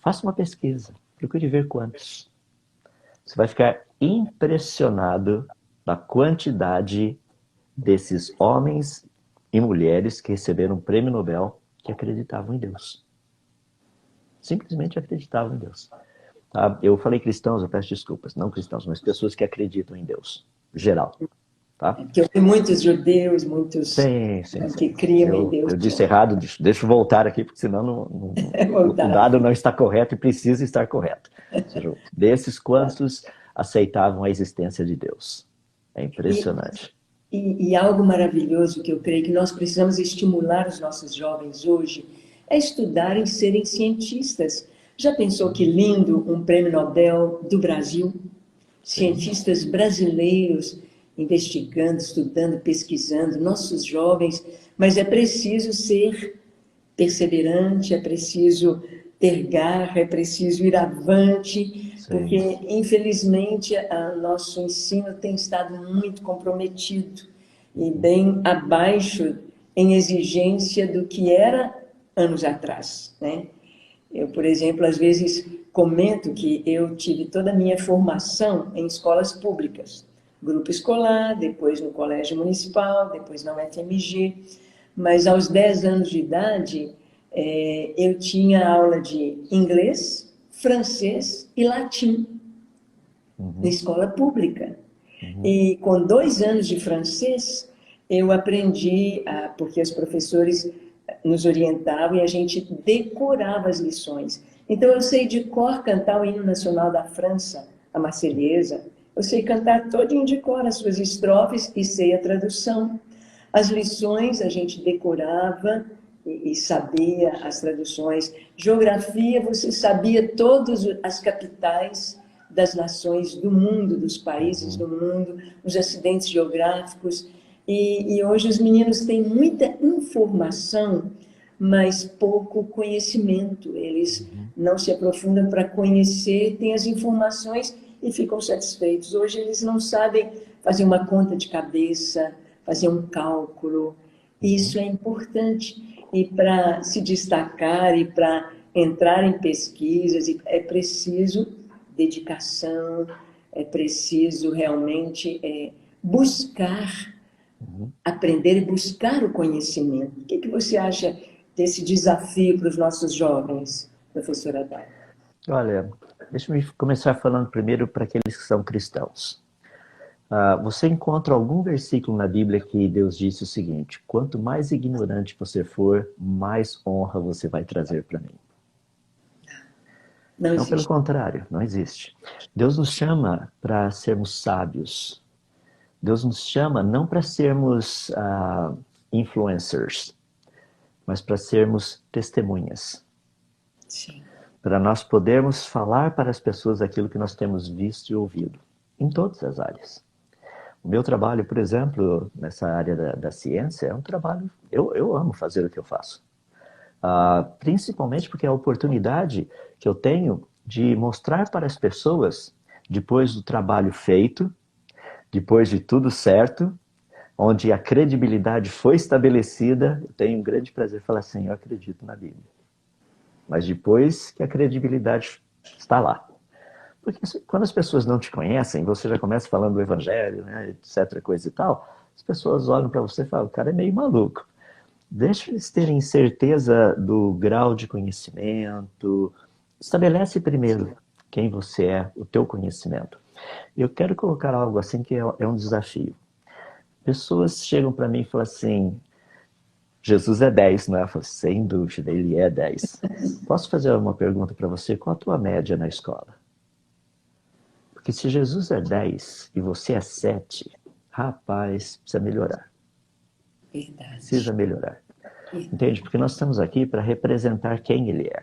Faça uma pesquisa, procure ver quantos. Você vai ficar impressionado da quantidade desses homens e mulheres que receberam o prêmio Nobel que acreditavam em Deus. Simplesmente acreditavam em Deus. Tá? Eu falei cristãos, eu peço desculpas, não cristãos, mas pessoas que acreditam em Deus, geral. Tá?
Porque eu vi muitos judeus, muitos
sim.
que criam em Deus.
Eu disse errado, deixa eu voltar aqui, porque senão o dado não está correto e precisa estar correto. Ou seja, desses quantos aceitavam a existência de Deus. É impressionante.
E algo maravilhoso que eu creio que nós precisamos estimular os nossos jovens hoje é estudarem, serem cientistas. Já pensou que lindo um prêmio Nobel do Brasil? Cientistas brasileiros investigando, estudando, pesquisando, nossos jovens, mas é preciso ser perseverante, é preciso ter garra, é preciso ir avante, porque, infelizmente, o nosso ensino tem estado muito comprometido e bem abaixo em exigência do que era anos atrás, né? Eu, por exemplo, às vezes comento que eu tive toda a minha formação em escolas públicas, grupo escolar, depois no colégio municipal, depois na UFMG, mas aos 10 anos de idade eu tinha aula de inglês, francês e latim na escola pública. E com 2 anos de francês, eu aprendi, porque os professores nos orientavam e a gente decorava as lições. Então, eu sei de cor cantar o hino nacional da França, a Marselhesa. Eu sei cantar todinho de cor as suas estrofes e sei a tradução. As lições a gente decorava e sabia as traduções. Geografia, você sabia todas as capitais das nações do mundo, dos países do mundo, os acidentes geográficos. E hoje os meninos têm muita informação, mas pouco conhecimento. Eles não se aprofundam para conhecer, têm as informações e ficam satisfeitos. Hoje eles não sabem fazer uma conta de cabeça, fazer um cálculo. Isso é importante. E para se destacar e para entrar em pesquisas, é preciso dedicação, é preciso realmente buscar, aprender e buscar o conhecimento. O que você acha desse desafio para os nossos jovens, professora Dai?
Olha, deixa-me começar falando primeiro para aqueles que são cristãos. Você encontra algum versículo na Bíblia que Deus disse o seguinte: quanto mais ignorante você for, mais honra você vai trazer para mim? Não, pelo contrário, não existe. Deus nos chama para sermos sábios. Deus nos chama não para sermos influencers, mas para sermos testemunhas.
Sim.
Para nós podermos falar para as pessoas aquilo que nós temos visto e ouvido, em todas as áreas. O meu trabalho, por exemplo, nessa área da ciência, é um trabalho... Eu amo fazer o que eu faço. Principalmente porque é a oportunidade que eu tenho de mostrar para as pessoas, depois do trabalho feito, depois de tudo certo, onde a credibilidade foi estabelecida, eu tenho um grande prazer de falar assim: eu acredito na Bíblia. Mas depois que a credibilidade está lá. Porque quando as pessoas não te conhecem, você já começa falando do Evangelho, né, etc., coisa e tal, as pessoas olham para você e falam: o cara é meio maluco. Deixa eles terem certeza do grau de conhecimento. Estabelece primeiro quem você é, o teu conhecimento. Eu quero colocar algo assim que é um desafio. Pessoas chegam para mim e falam assim: Jesus é 10, não é? Eu falo: sem dúvida, ele é 10. Posso fazer uma pergunta para você? Qual a tua média na escola? Porque se Jesus é 10 e você é 7, rapaz, precisa melhorar.
Verdade.
Precisa melhorar. Entende? Porque nós estamos aqui para representar quem ele é.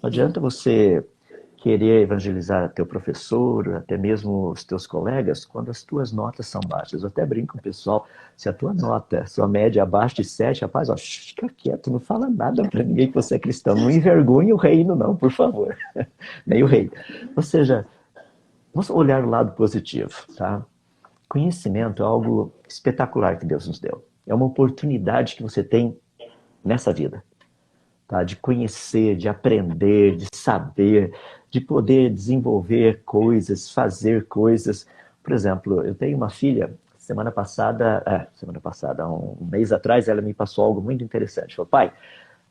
Não adianta você querer evangelizar teu professor, até mesmo os teus colegas, quando as tuas notas são baixas. Eu até brinco com o pessoal, se a tua nota, sua média é abaixo de 7, rapaz, ó, fica quieto, não fala nada para ninguém que você é cristão. Não envergonhe o reino, não, por favor. Nem o rei. Ou seja, vamos olhar o lado positivo, tá? Conhecimento é algo espetacular que Deus nos deu. É uma oportunidade que você tem nessa vida. Tá? De conhecer, de aprender, de saber, de poder desenvolver coisas, fazer coisas. Por exemplo, eu tenho uma filha, semana passada, um mês atrás, ela me passou algo muito interessante. Falou, pai,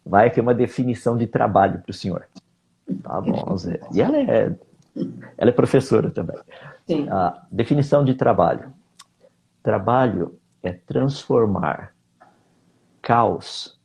vai aqui uma definição de trabalho para o senhor. Tá bom, vamos ver. E ela é professora também.
Sim.
A definição de trabalho. Trabalho é transformar caos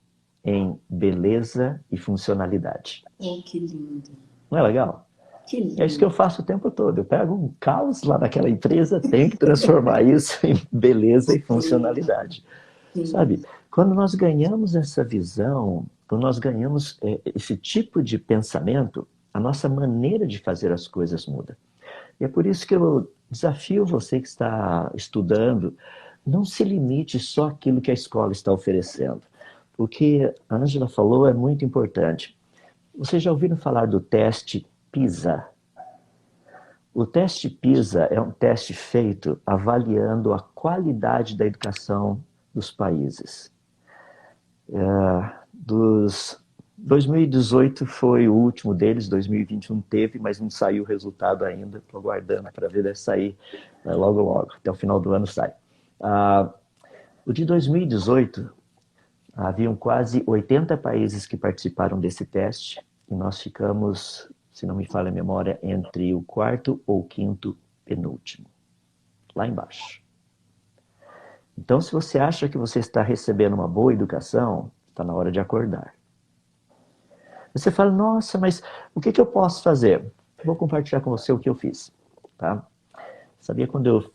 em beleza e funcionalidade.
Oh, que lindo.
Não é legal?
Que lindo.
É isso que eu faço o tempo todo. Eu pego um caos lá naquela empresa, tenho que transformar isso em beleza e funcionalidade.
Sim.
Sabe? Quando nós ganhamos essa visão, quando nós ganhamos esse tipo de pensamento, a nossa maneira de fazer as coisas muda. E é por isso que eu desafio você que está estudando, não se limite só àquilo que a escola está oferecendo. O que a Ângela falou é muito importante. Vocês já ouviram falar do teste PISA? O teste PISA é um teste feito avaliando a qualidade da educação dos países. 2018 foi o último deles, 2021 teve, mas não saiu o resultado ainda. Estou aguardando para ver, deve sair logo, logo. Até o final do ano sai. O de 2018... haviam quase 80 países que participaram desse teste e nós ficamos, se não me falha a memória, entre o quarto ou quinto penúltimo, lá embaixo. Então, se você acha que você está recebendo uma boa educação, está na hora de acordar. Você fala, nossa, mas o que eu posso fazer? Vou compartilhar com você o que eu fiz. Tá? Sabia quando eu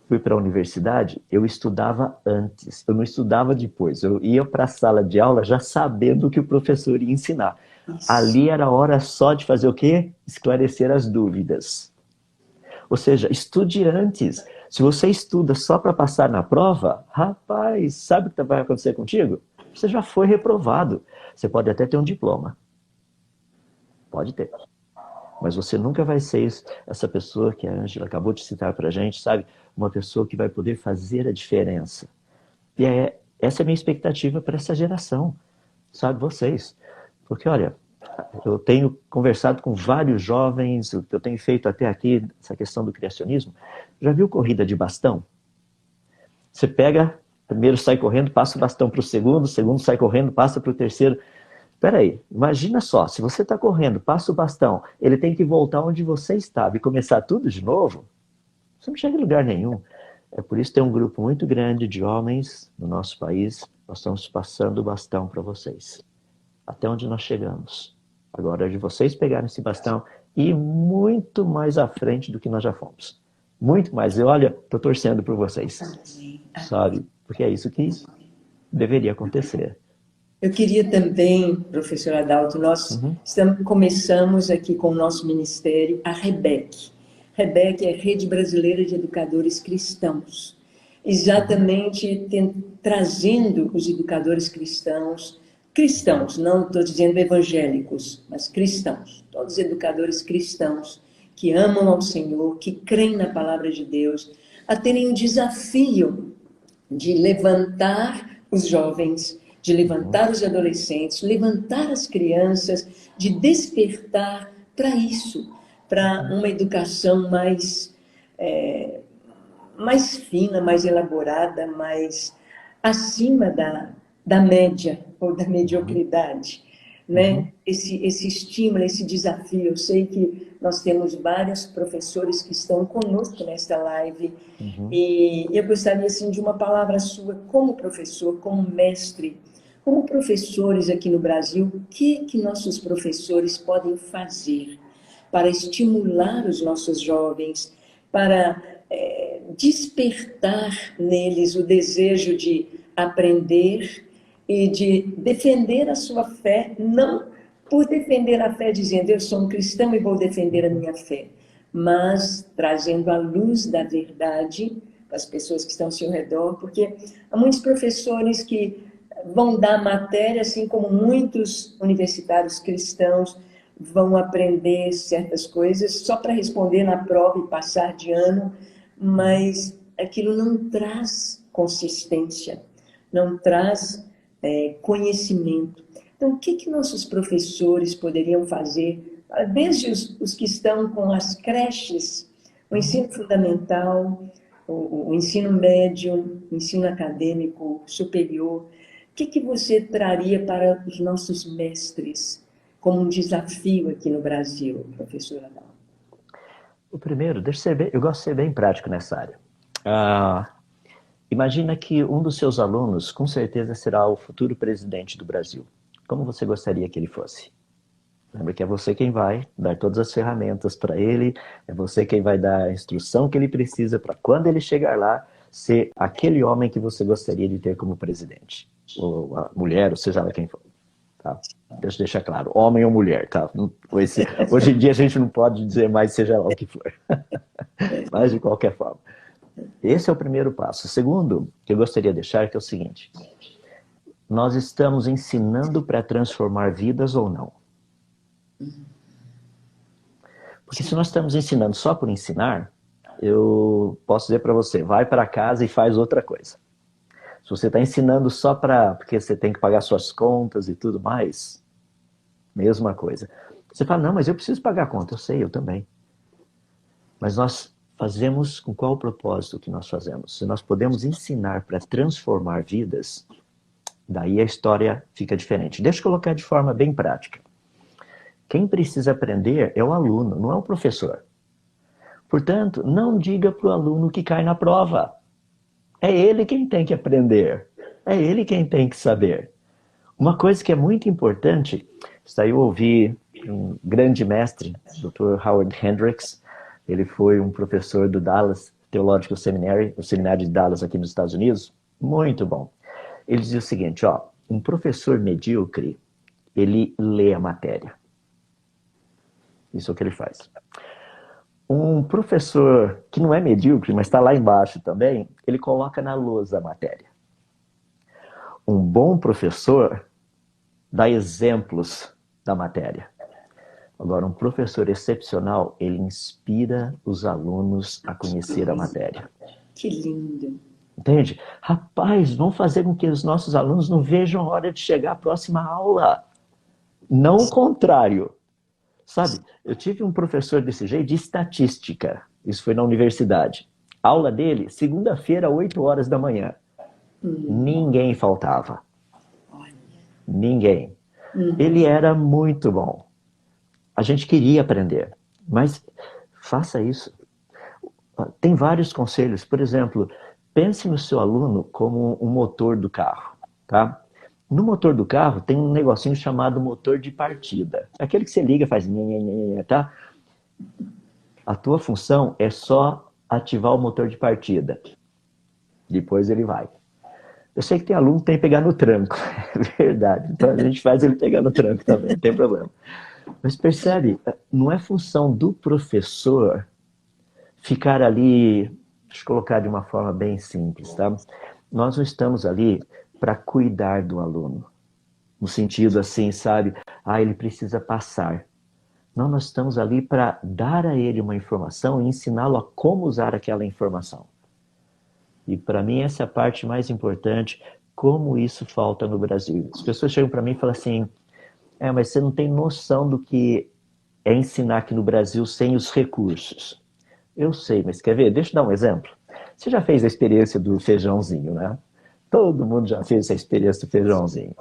fui para a universidade, eu estudava antes, eu não estudava depois. Eu ia para a sala de aula já sabendo o que o professor ia ensinar. Isso. Ali era a hora só de fazer o quê? Esclarecer as dúvidas. Ou seja, estude antes. Se você estuda só para passar na prova, rapaz, sabe o que vai acontecer contigo? Você já foi reprovado. Você pode até ter um diploma. Pode ter. Mas você nunca vai ser essa pessoa que a Ângela acabou de citar para a gente, sabe? Uma pessoa que vai poder fazer a diferença. E essa é a minha expectativa para essa geração, sabe? Vocês. Porque, olha, eu tenho conversado com vários jovens, o que eu tenho feito até aqui, essa questão do criacionismo. Já viu corrida de bastão? Você pega, primeiro sai correndo, passa o bastão para o segundo sai correndo, passa para o terceiro. Espera aí, imagina só, se você está correndo, passa o bastão, ele tem que voltar onde você estava e começar tudo de novo, você não chega em lugar nenhum. É por isso que tem um grupo muito grande de homens no nosso país, nós estamos passando o bastão para vocês. Até onde nós chegamos. Agora é de vocês pegarem esse bastão e ir muito mais à frente do que nós já fomos. Muito mais. E olha, estou torcendo por vocês. Sabe? Porque é isso que deveria acontecer.
Eu queria também, professor Adalto, nós começamos aqui com o nosso ministério, a REBEC. REBEC é Rede Brasileira de Educadores Cristãos. Exatamente trazendo os educadores cristãos, não estou dizendo evangélicos, mas cristãos, todos educadores cristãos que amam ao Senhor, que creem na palavra de Deus, a terem o desafio de levantar os jovens, de levantar os adolescentes, levantar as crianças, de despertar para isso, para uma educação mais fina, mais elaborada, mais acima da média ou da mediocridade. Né? Esse estímulo, esse desafio. Eu sei que nós temos vários professores que estão conosco nesta live e eu gostaria assim, de uma palavra sua como professor, como mestre, como professores aqui no Brasil, o que nossos professores podem fazer para estimular os nossos jovens, para despertar neles o desejo de aprender e de defender a sua fé, não por defender a fé dizendo eu sou um cristão e vou defender a minha fé, mas trazendo a luz da verdade para as pessoas que estão ao seu redor, porque há muitos professores que vão dar matéria, assim como muitos universitários cristãos vão aprender certas coisas só para responder na prova e passar de ano, mas aquilo não traz consistência, não traz conhecimento. Então, o que nossos professores poderiam fazer, desde os que estão com as creches, o ensino fundamental, o ensino médio, o ensino acadêmico superior, o que você traria para os nossos mestres como um desafio aqui no Brasil, professora Adal?
O primeiro, eu gosto de ser bem prático nessa área. Imagina que um dos seus alunos, com certeza, será o futuro presidente do Brasil. Como você gostaria que ele fosse? Lembra que é você quem vai dar todas as ferramentas para ele, é você quem vai dar a instrução que ele precisa para quando ele chegar lá, ser aquele homem que você gostaria de ter como presidente. Ou a mulher, ou seja lá quem for. Tá? Deixa eu deixar claro, homem ou mulher, tá? Hoje em dia a gente não pode dizer mais seja lá o que for. Mas de qualquer forma. Esse é o primeiro passo. O segundo que eu gostaria de deixar que é o seguinte. Nós estamos ensinando para transformar vidas ou não? Porque se nós estamos ensinando só por ensinar, eu posso dizer para você, vai para casa e faz outra coisa. Se você está ensinando só porque você tem que pagar suas contas e tudo mais, mesma coisa. Você fala, não, mas eu preciso pagar a conta. Eu sei, eu também. Mas nós fazemos com qual propósito que nós fazemos? Se nós podemos ensinar para transformar vidas, daí a história fica diferente. Deixa eu colocar de forma bem prática. Quem precisa aprender é o aluno, não é o professor. Portanto, não diga para o aluno que cai na prova. É ele quem tem que aprender. É ele quem tem que saber. Uma coisa que é muito importante, isso aí eu ouvi um grande mestre, Dr. Howard Hendricks, ele foi um professor do Dallas Theological Seminary, o seminário de Dallas aqui nos Estados Unidos, muito bom. Ele dizia o seguinte, um professor medíocre, ele lê a matéria. Isso é o que ele faz. Um professor que não é medíocre, mas está lá embaixo também, ele coloca na lousa a matéria. Um bom professor dá exemplos da matéria. Agora, um professor excepcional, ele inspira os alunos a conhecer a matéria.
Que lindo!
Entende? Rapaz, vamos fazer com que os nossos alunos não vejam a hora de chegar à próxima aula. Não o contrário. Sabe, eu tive um professor desse jeito de estatística. Isso foi na universidade. Aula dele, segunda-feira, 8 horas da manhã. Ninguém faltava. Ninguém. Ele era muito bom. A gente queria aprender. Mas faça isso. Tem vários conselhos. Por exemplo, pense no seu aluno como um motor do carro. Tá? No motor do carro tem um negocinho chamado motor de partida. Aquele que você liga e faz... tá? A tua função é só ativar o motor de partida. Depois ele vai. Eu sei que tem aluno que tem que pegar no tranco. É verdade. Então a gente faz ele pegar no tranco também, não tem problema. Mas percebe, não é função do professor ficar ali... Deixa eu colocar de uma forma bem simples, tá? Nós não estamos ali para cuidar do aluno. No sentido assim, sabe? Ele precisa passar. Não, nós estamos ali para dar a ele uma informação e ensiná-lo a como usar aquela informação. E para mim essa é a parte mais importante, como isso falta no Brasil. As pessoas chegam para mim e falam assim, mas você não tem noção do que é ensinar aqui no Brasil sem os recursos. Eu sei, mas quer ver? Deixa eu dar um exemplo. Você já fez a experiência do feijãozinho, né? Todo mundo já fez essa experiência do feijãozinho.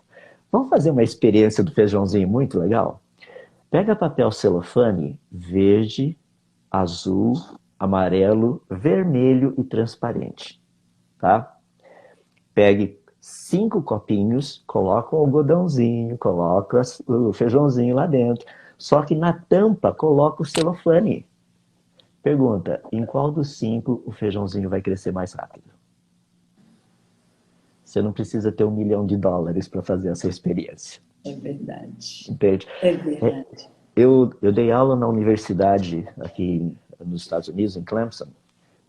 Vamos fazer uma experiência do feijãozinho muito legal? Pega papel celofane verde, azul, amarelo, vermelho e transparente. Tá? Pegue 5 copinhos, coloca o algodãozinho, coloca o feijãozinho lá dentro. Só que na tampa coloca o celofane. Pergunta, em qual dos 5 o feijãozinho vai crescer mais rápido? Você não precisa ter $1 milhão para fazer essa experiência.
É verdade.
Entende?
É verdade.
Eu dei aula na universidade aqui nos Estados Unidos, em Clemson,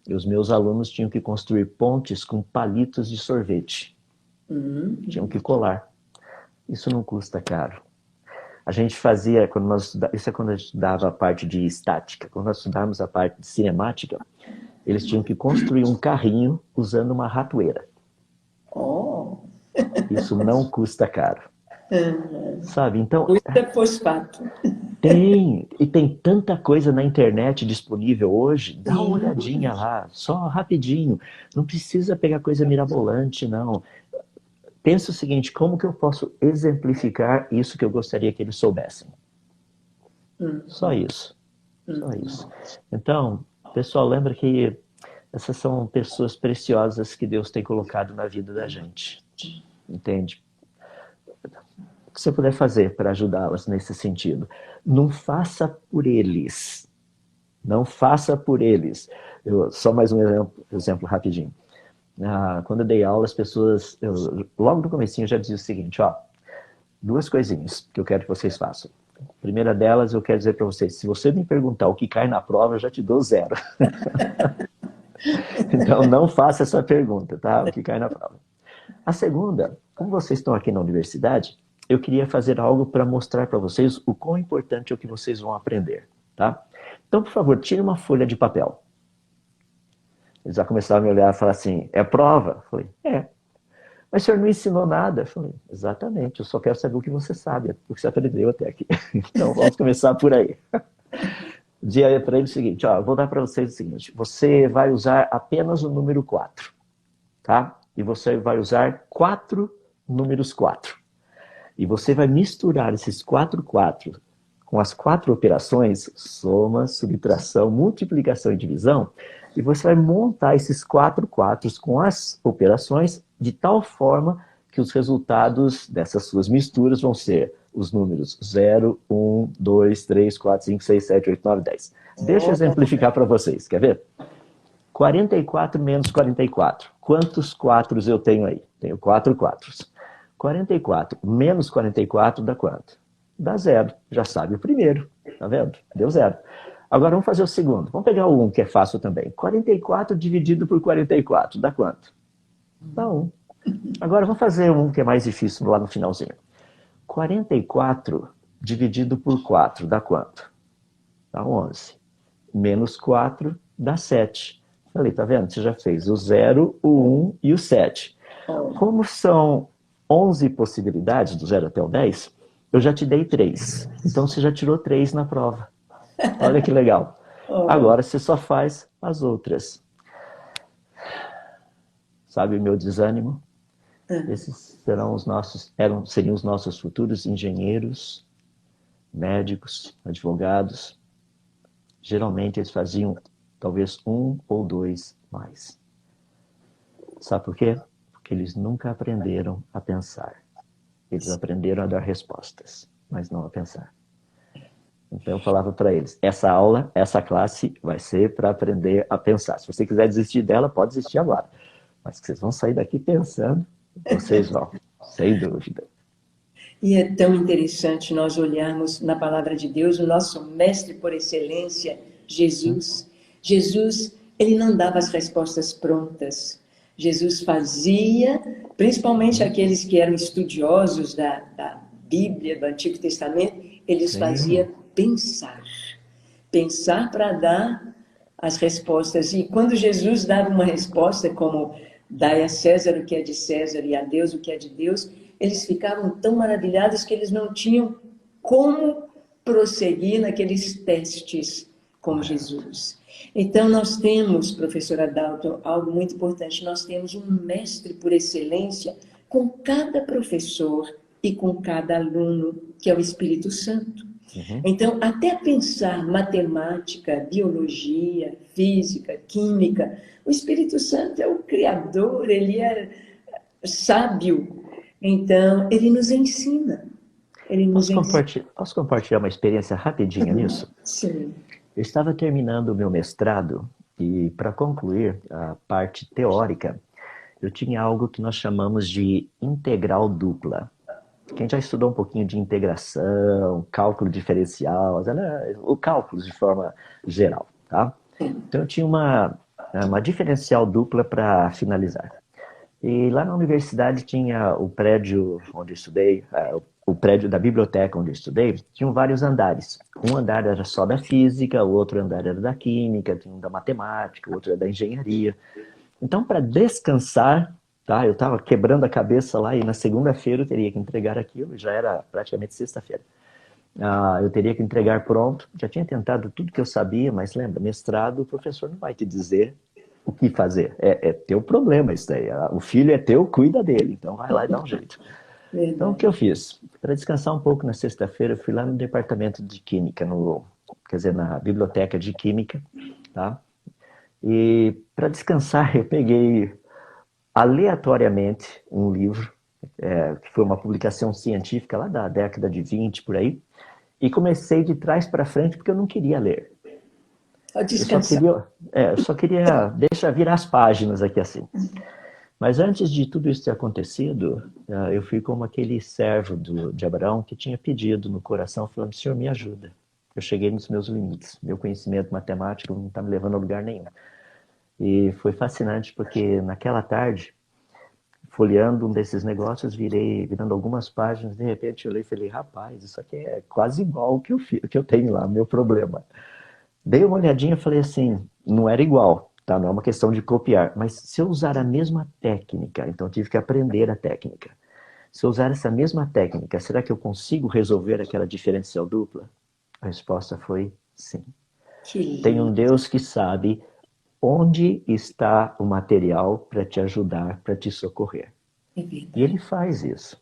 e os meus alunos tinham que construir pontes com palitos de sorvete. Tinham que colar. Isso não custa caro. A gente fazia, isso é quando a gente estudava a parte de estática. Quando nós estudávamos a parte de cinemática, eles tinham que construir um carrinho usando uma ratoeira.
Oh.
Isso não custa caro. Sabe? Então,
custa fosfato.
E tem tanta coisa na internet disponível hoje. Dá uma olhadinha lá, só rapidinho. Não precisa pegar coisa mirabolante, não. Pensa o seguinte, como que eu posso exemplificar isso que eu gostaria que eles soubessem? Só isso. Só isso. Então, pessoal, lembra que essas são pessoas preciosas que Deus tem colocado na vida da gente. Entende? O que você puder fazer para ajudá-las nesse sentido. Não faça por eles. Não faça por eles. Só mais um exemplo rapidinho. Quando eu dei aula, as pessoas... logo no comecinho eu já dizia o seguinte, ó, 2 coisinhas que eu quero que vocês façam. A primeira delas, eu quero dizer para vocês, se você me perguntar o que cai na prova, eu já te dou 0. Então, não faça essa pergunta, tá? O que cai na prova. A segunda, como vocês estão aqui na universidade, eu queria fazer algo para mostrar para vocês o quão importante é o que vocês vão aprender, tá? Então, por favor, tire uma folha de papel. Eles já começaram a me olhar e falar assim, é prova? Eu falei, é. Mas o senhor não ensinou nada? Eu falei, exatamente, eu só quero saber o que você sabe, o que você aprendeu até aqui. Então, vamos começar por aí. Dizia para ele o seguinte, ó, eu vou dar para vocês o seguinte, você vai usar apenas o número 4, tá? E você vai usar 4 números 4. E você vai misturar esses 4 com as 4 operações, soma, subtração, multiplicação e divisão, e você vai montar esses 4 com as operações de tal forma que os resultados dessas suas misturas vão ser os números 0, 1, 2, 3, 4, 5, 6, 7, 8, 9, 10. Deixa eu exemplificar para vocês, quer ver? 44 menos 44. Quantos 4 eu tenho aí? Tenho 4 quatros. 44 menos 44 dá quanto? Dá 0. Já sabe o primeiro, tá vendo? Deu 0. Agora vamos fazer o segundo. Vamos pegar o 1, que é fácil também. 44 dividido por 44 dá quanto? Dá 1. Agora vamos fazer um que é mais difícil lá no finalzinho. 44 dividido por 4 dá quanto? Dá 11. Menos 4 dá 7. Falei, tá vendo? Você já fez o 0, o 1 e o 7. Como são 11 possibilidades, do 0 até o 10, eu já te dei 3. Então você já tirou 3 na prova. Olha que legal. Agora você só faz as outras. Sabe o meu desânimo? Esses seriam os nossos futuros engenheiros, médicos, advogados. Geralmente eles faziam talvez 1 ou 2 mais. Sabe por quê? Porque eles nunca aprenderam a pensar. Eles aprenderam a dar respostas, mas não a pensar. Então eu falava para eles, essa classe vai ser para aprender a pensar. Se você quiser desistir dela, pode desistir agora. Mas que vocês vão sair daqui pensando, vocês vão, sem dúvida.
E é tão interessante nós olharmos na palavra de Deus, o nosso mestre por excelência, Jesus. Jesus, ele não dava as respostas prontas. Jesus fazia, principalmente aqueles que eram estudiosos da Bíblia, do Antigo Testamento, eles faziam pensar. Pensar para dar as respostas. E quando Jesus dava uma resposta como dai a César o que é de César e a Deus o que é de Deus, eles ficavam tão maravilhados que eles não tinham como prosseguir naqueles testes com Jesus. Então nós temos, professora Dalton, algo muito importante, nós temos um mestre por excelência com cada professor e com cada aluno, que é o Espírito Santo. Então, até pensar matemática, biologia, física, química, o Espírito Santo é o Criador, ele é sábio. Então, ele nos ensina.
Posso compartilhar uma experiência rapidinha nisso?
Sim.
Eu estava terminando o meu mestrado e, para concluir a parte teórica, eu tinha algo que nós chamamos de integral dupla. Quem já estudou um pouquinho de integração, cálculo diferencial, o cálculo de forma geral, tá? Então eu tinha uma diferencial dupla para finalizar. E lá na universidade tinha o prédio onde eu estudei, o prédio da biblioteca onde eu estudei, tinham vários andares. Um andar era só da física, o outro andar era da química, tinha um da matemática, o outro era da engenharia. Então, para descansar, tá, eu estava quebrando a cabeça lá e na segunda-feira eu teria que entregar aquilo, já era praticamente sexta-feira. Eu teria que entregar pronto, já tinha tentado tudo que eu sabia, mas lembra, mestrado, o professor não vai te dizer o que fazer. É teu problema isso daí. O filho é teu, cuida dele, então vai lá e dá um jeito.
Verdade.
Então, o que eu fiz? Para descansar um pouco na sexta-feira, eu fui lá no departamento de química, quer dizer, na biblioteca de química, tá? E para descansar, eu peguei aleatoriamente um livro, que foi uma publicação científica lá da década de 20, por aí, e comecei de trás para frente porque eu não queria ler. Eu só queria deixar virar as páginas aqui assim. Mas antes de tudo isso ter acontecido, eu fui como aquele servo de Abraão que tinha pedido no coração, falando, Senhor, me ajuda. Eu cheguei nos meus limites. Meu conhecimento matemático não está me levando a lugar nenhum. E foi fascinante porque naquela tarde, folheando um desses negócios, virando algumas páginas, de repente eu olhei e falei, rapaz, isso aqui é quase igual o que eu tenho lá, meu problema. Dei uma olhadinha e falei assim, não era igual, tá? Não é uma questão de copiar, mas se eu usar a mesma técnica, então eu tive que aprender a técnica. Se eu usar essa mesma técnica, será que eu consigo resolver aquela diferencial dupla? A resposta foi sim. Tem um Deus que sabe onde está o material para te ajudar, para te socorrer. E ele faz isso.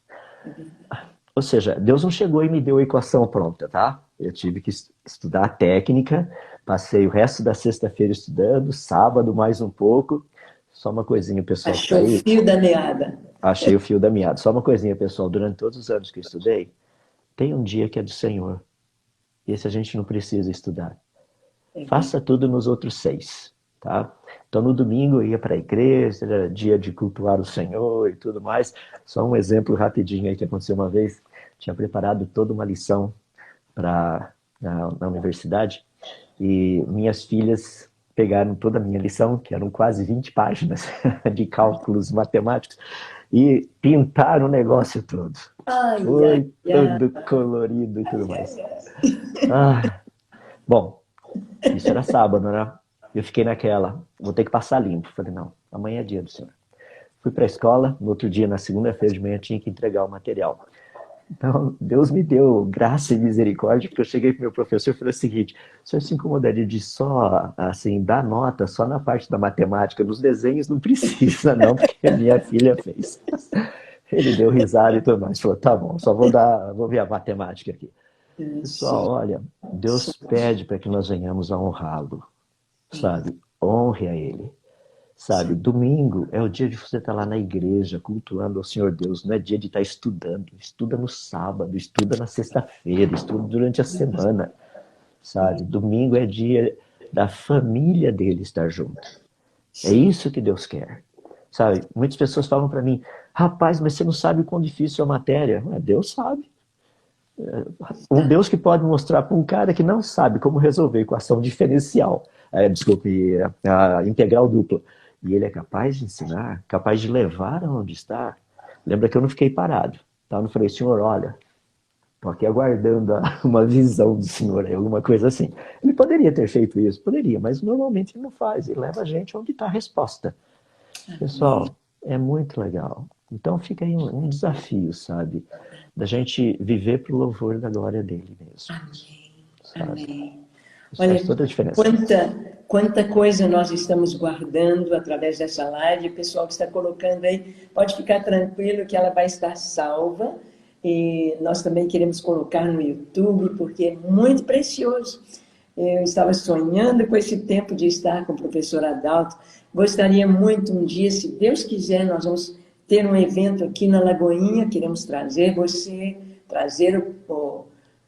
Ou seja, Deus não chegou e me deu a equação pronta, tá? Eu tive que estudar a técnica, passei o resto da sexta-feira estudando, sábado mais um pouco. Só uma coisinha, pessoal.
Achou o fio da meada.
Achei o fio da meada. Só uma coisinha, pessoal. Durante todos os anos que eu estudei, tem um dia que é do Senhor. Esse a gente não precisa estudar. Faça tudo nos outros 6. Tá? Então no domingo eu ia para a igreja, era dia de cultuar o Senhor e tudo mais. Só um exemplo rapidinho aí que aconteceu uma vez. Tinha preparado toda uma lição na universidade e minhas filhas pegaram toda a minha lição, que eram quase 20 páginas de cálculos matemáticos, e pintaram o negócio todo. Foi todo colorido e tudo mais. Bom, isso era sábado, né? Eu fiquei naquela, vou ter que passar limpo. Falei, não, amanhã é dia do Senhor. Fui para a escola, no outro dia, na segunda-feira de manhã, tinha que entregar o material. Então, Deus me deu graça e misericórdia, porque eu cheguei para o meu professor e falei o seguinte, o senhor se incomodaria de só, assim, dar nota só na parte da matemática, nos desenhos não precisa não, porque a minha filha fez. Ele deu risada e tudo mais, falou, tá bom, só vou ver a matemática aqui. Pessoal, olha, Deus pede para que nós venhamos a honrá-lo, sabe? Honre a Ele. Sabe, domingo é o dia de você estar lá na igreja, cultuando ao Senhor Deus. Não é dia de estar estudando. Estuda no sábado, estuda na sexta-feira, estuda durante a semana. Sabe, domingo é dia da família dele estar junto. É isso que Deus quer. Sabe, muitas pessoas falam para mim, rapaz, mas você não sabe o quão difícil é a matéria. Deus sabe. Um Deus que pode mostrar para um cara que não sabe como resolver a equação diferencial, a integral dupla. E ele é capaz de ensinar, capaz de levar aonde está. Lembra que eu não fiquei parado. Tá? Eu não falei, Senhor, olha, estou aqui aguardando uma visão do Senhor, alguma coisa assim. Ele poderia ter feito isso, poderia, mas normalmente ele não faz. Ele leva a gente onde está a resposta. Pessoal, é muito legal. Então fica aí um desafio, sabe? Da gente viver para o louvor da glória dele mesmo.
Amém.
Isso faz toda a diferença.
Quanta coisa nós estamos guardando através dessa live. O pessoal que está colocando aí, pode ficar tranquilo que ela vai estar salva. E nós também queremos colocar no YouTube, porque é muito precioso. Eu estava sonhando com esse tempo de estar com o professor Adalto. Gostaria muito um dia, se Deus quiser, nós vamos ter um evento aqui na Lagoinha. Queremos trazer você, trazer o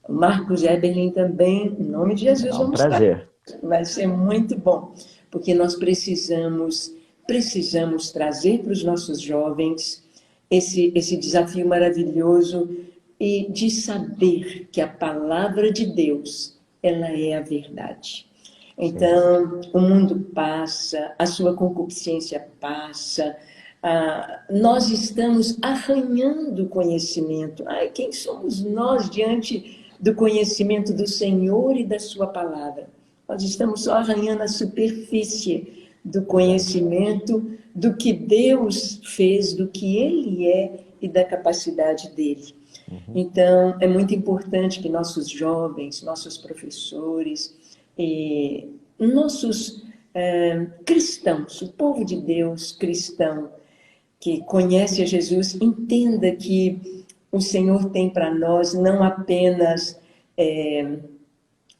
Marcos Eberlin também. Em nome de Jesus,
vamos prazer.
Vai ser muito bom, porque nós precisamos precisamos trazer para os nossos jovens esse desafio maravilhoso e de saber que a palavra de Deus, ela é a verdade. Então, o mundo passa, a sua concupiscência passa, nós estamos arranhando o conhecimento. Ai, quem somos nós diante do conhecimento do Senhor e da sua palavra? Nós estamos só arranhando a superfície do conhecimento do que Deus fez, do que Ele é e da capacidade dele. Então, é muito importante que nossos jovens, nossos professores, nossos cristãos, o povo de Deus cristão, que conhece a Jesus, entenda que o Senhor tem para nós não apenas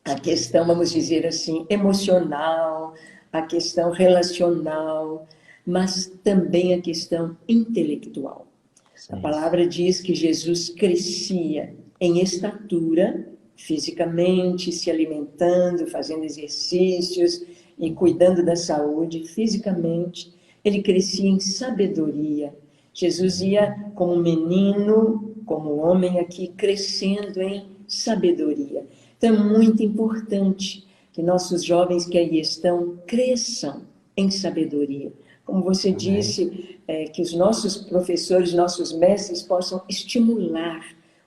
a questão, vamos dizer assim, emocional, a questão relacional, mas também a questão intelectual. A palavra diz que Jesus crescia em estatura, fisicamente, se alimentando, fazendo exercícios e cuidando da saúde fisicamente. Ele crescia em sabedoria. Jesus ia como menino, como homem aqui, crescendo em sabedoria. Então, é muito importante que nossos jovens que aí estão cresçam em sabedoria. Como você disse, que os nossos professores, nossos mestres possam estimular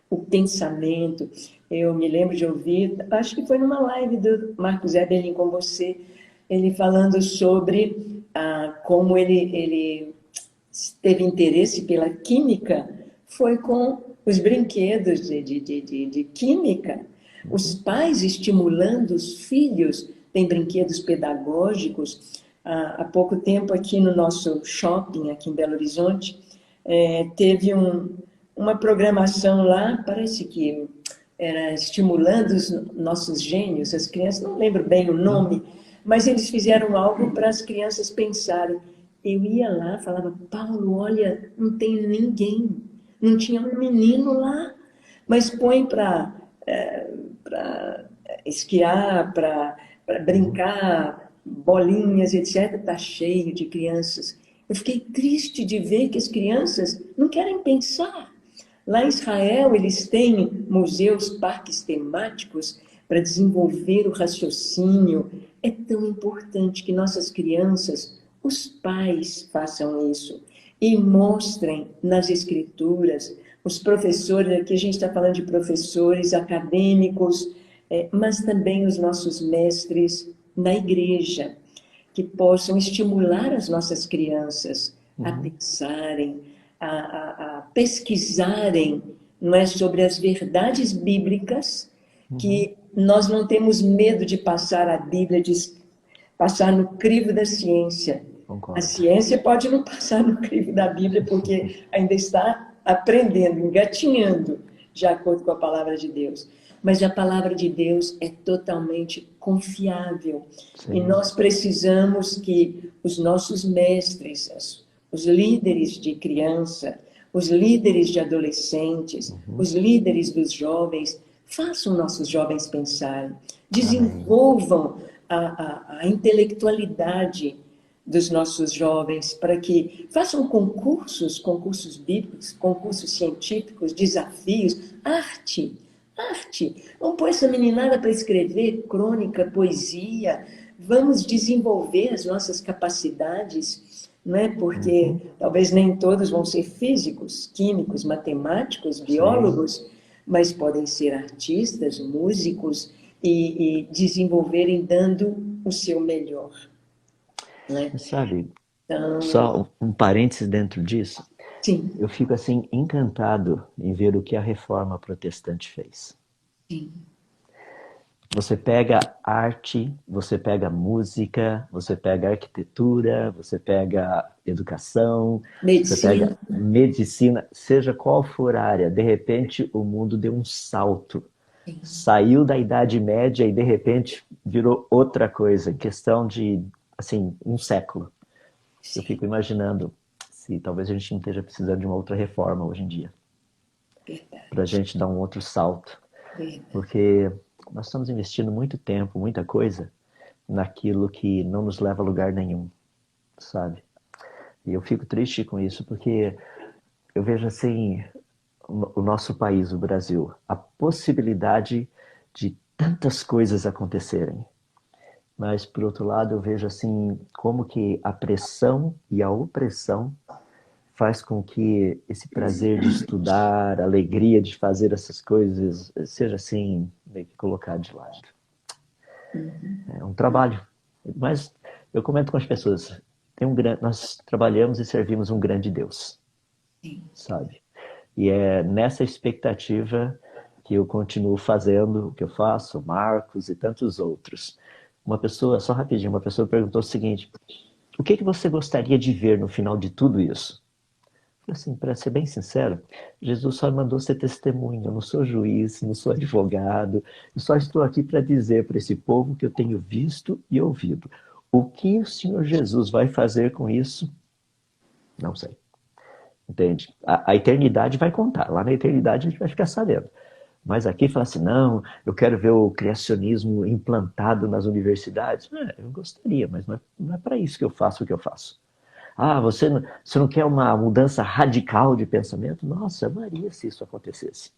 o pensamento. Eu me lembro de ouvir, acho que foi numa live do Marcos Eberlin com você, ele falando sobre como ele teve interesse pela química, foi com os brinquedos de química. Os pais estimulando os filhos, tem brinquedos pedagógicos. Há pouco tempo aqui no nosso shopping, aqui em Belo Horizonte, teve uma programação lá, parece que era estimulando os nossos gênios, as crianças, não lembro bem o nome, mas eles fizeram algo para as crianças pensarem. Eu ia lá, falava, Paulo, olha, não tem ninguém, não tinha um menino lá, mas põe para esquiar, para brincar, bolinhas, etc. Está cheio de crianças. Eu fiquei triste de ver que as crianças não querem pensar. Lá em Israel, eles têm museus, parques temáticos para desenvolver o raciocínio. É tão importante que nossas crianças, os pais, façam isso e mostrem nas escrituras. Os professores, aqui a gente está falando de professores acadêmicos, mas também os nossos mestres na igreja, que possam estimular as nossas crianças a pensarem, a pesquisarem, não é, sobre as verdades bíblicas, que nós não temos medo de passar a Bíblia, de passar no crivo da ciência.
Concordo.
A ciência pode não passar no crivo da Bíblia, porque ainda está aprendendo, engatinhando, de acordo com a palavra de Deus. Mas a palavra de Deus é totalmente confiável.
Sim.
E nós precisamos que os nossos mestres, os líderes de criança, os líderes de adolescentes, os líderes dos jovens, façam nossos jovens pensarem, desenvolvam a intelectualidade dos nossos jovens, para que façam concursos bíblicos, concursos científicos, desafios, arte. Vamos pôr essa meninada para escrever crônica, poesia, vamos desenvolver as nossas capacidades, não é? Porque talvez nem todos vão ser físicos, químicos, matemáticos, biólogos, mas podem ser artistas, músicos e desenvolverem dando o seu melhor. Né?
Sabe,
Então,
só um parênteses dentro disso,
sim,
eu fico assim encantado em ver o que a Reforma Protestante fez.
sim,
Você pega arte, você pega música, você pega arquitetura, você pega educação, você pega medicina, seja qual for a área, de repente o mundo deu um salto.
sim.
Saiu da Idade Média e de repente virou outra coisa, em questão de, assim, um século.
Sim.
Eu fico imaginando se talvez a gente não esteja precisando de uma outra reforma hoje em dia. Para a gente dar um outro salto.
Verdade.
Porque nós estamos investindo muito tempo, muita coisa, naquilo que não nos leva a lugar nenhum, sabe? E eu fico triste com isso, porque eu vejo assim, o nosso país, o Brasil, a possibilidade de tantas coisas acontecerem. Mas, por outro lado, eu vejo assim, como que a pressão e a opressão faz com que esse prazer de estudar, a alegria de fazer essas coisas, seja assim, meio que colocado de lado. É um trabalho. Mas eu comento com as pessoas, nós trabalhamos e servimos um grande Deus, sabe? E é nessa expectativa que eu continuo fazendo o que eu faço, Marcos e tantos outros. Uma pessoa, só rapidinho, uma pessoa perguntou o seguinte: o que você gostaria de ver no final de tudo isso? Assim, para ser bem sincero, Jesus só mandou ser testemunha. Eu não sou juiz, não sou advogado. Eu só estou aqui para dizer para esse povo que eu tenho visto e ouvido. O que o Senhor Jesus vai fazer com isso? Não sei. Entende? A eternidade vai contar. Lá na eternidade a gente vai ficar sabendo. Mas aqui fala assim, não, eu quero ver o criacionismo implantado nas universidades. Eu gostaria, mas não é para isso que eu faço o que eu faço. Ah, você não quer uma mudança radical de pensamento? Nossa, Maria, se isso acontecesse.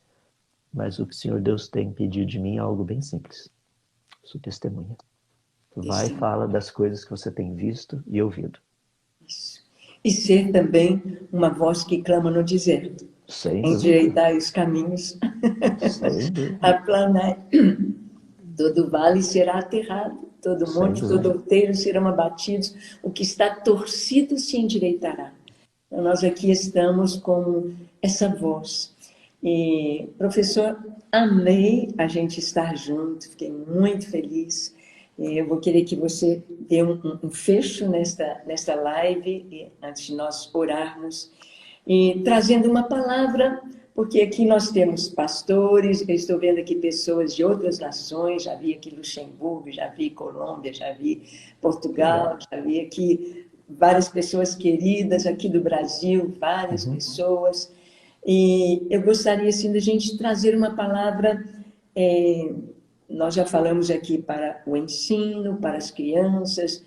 Mas o que o Senhor Deus tem pedido de mim é algo bem simples. Sou testemunha. Vai e fala das coisas que você tem visto e ouvido.
Isso. E ser também uma voz que clama no deserto.
Sem dúvida.
Endireitar os caminhos.
Sem dúvida.
Aplanar. Todo vale será aterrado, todo
Sem
monte, todo
dúvida.
outeiro serão abatidos, o que está torcido se endireitará. Então, nós aqui estamos com essa voz. E, professor, amei a gente estar junto, fiquei muito feliz. Eu vou querer que você dê um fecho nesta live, antes de nós orarmos, e trazendo uma palavra, porque aqui nós temos pastores, eu estou vendo aqui pessoas de outras nações, já vi aqui Luxemburgo, já vi Colômbia, já vi Portugal, já vi aqui várias pessoas queridas aqui do Brasil, várias pessoas, e eu gostaria, assim, da gente trazer uma palavra, nós já falamos aqui para o ensino, para as crianças,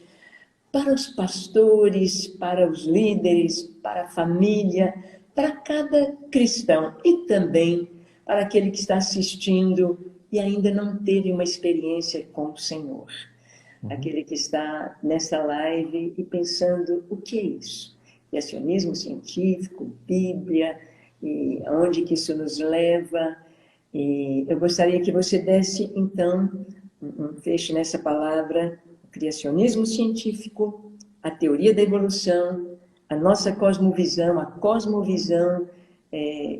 para os pastores, para os líderes, para a família, para cada cristão e também para aquele que está assistindo e ainda não teve uma experiência com o Senhor. Aquele que está nessa live e pensando, o que é isso? Criacionismo científico, Bíblia, e aonde que isso nos leva? E eu gostaria que você desse, então, um fecho nessa palavra: o criacionismo científico, a teoria da evolução, a nossa cosmovisão, a cosmovisão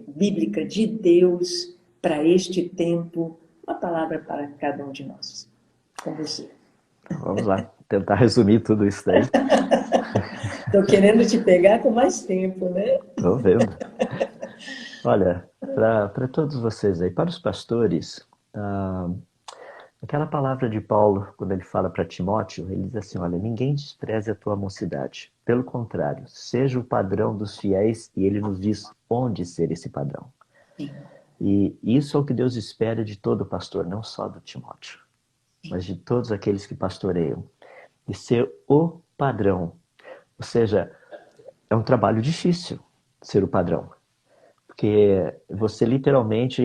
bíblica de Deus para este tempo. Uma palavra para cada um de nós. Com você.
Vamos lá, tentar resumir tudo isso daí.
Estou querendo te pegar com mais tempo, né?
Estou vendo. Olha, para todos vocês aí, para os pastores, aquela palavra de Paulo, quando ele fala para Timóteo, ele diz assim, olha, ninguém despreze a tua mocidade. Pelo contrário, seja o padrão dos fiéis, e ele nos diz onde ser esse padrão.
Sim.
E isso é o que Deus espera de todo pastor, não só do Timóteo, mas de todos aqueles que pastoreiam. E ser o padrão. Ou seja, é um trabalho difícil ser o padrão. Porque você literalmente,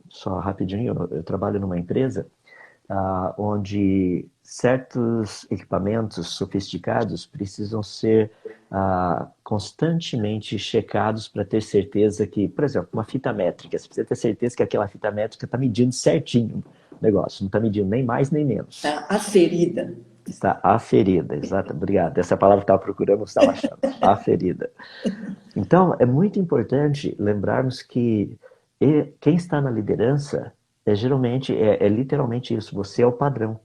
só rapidinho, eu trabalho numa empresa onde certos equipamentos sofisticados precisam ser constantemente checados para ter certeza que, por exemplo, uma fita métrica, você precisa ter certeza que aquela fita métrica está medindo certinho o negócio, não está medindo nem mais nem menos.
Está aferida.
Está aferida, exato, obrigado. Essa palavra que eu estava procurando, não estava achando. Aferida. Então, é muito importante lembrarmos que quem está na liderança geralmente literalmente isso, você é o padrão.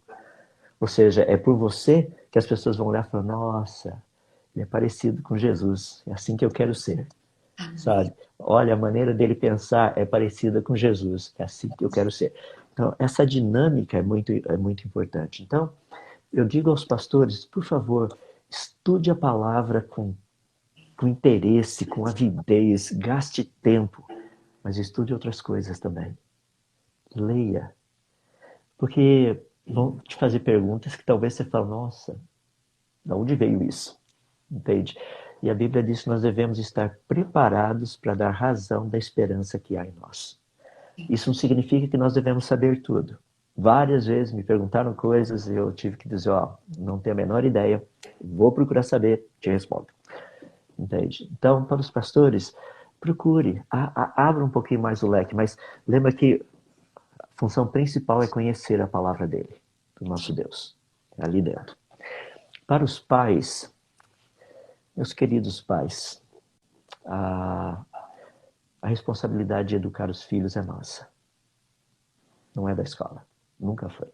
Ou seja, é por você que as pessoas vão olhar e falar, nossa, ele é parecido com Jesus, é assim que eu quero ser. Sabe? Olha, a maneira dele pensar é parecida com Jesus, é assim que eu quero ser. Então, essa dinâmica é muito importante. Então, eu digo aos pastores, por favor, estude a palavra com interesse, com avidez, gaste tempo, mas estude outras coisas também. Leia. Porque vão te fazer perguntas que talvez você fale, nossa, de onde veio isso? Entende? E a Bíblia diz que nós devemos estar preparados para dar razão da esperança que há em nós. Isso não significa que nós devemos saber tudo. Várias vezes me perguntaram coisas e eu tive que dizer, ó, não tenho a menor ideia, vou procurar saber, te respondo. Entende? Então, para os pastores, procure, abra um pouquinho mais o leque, mas lembra que a função principal é conhecer a palavra dele, do nosso Deus, ali dentro. Para os pais, meus queridos pais, a responsabilidade de educar os filhos é nossa. Não é da escola. Nunca foi.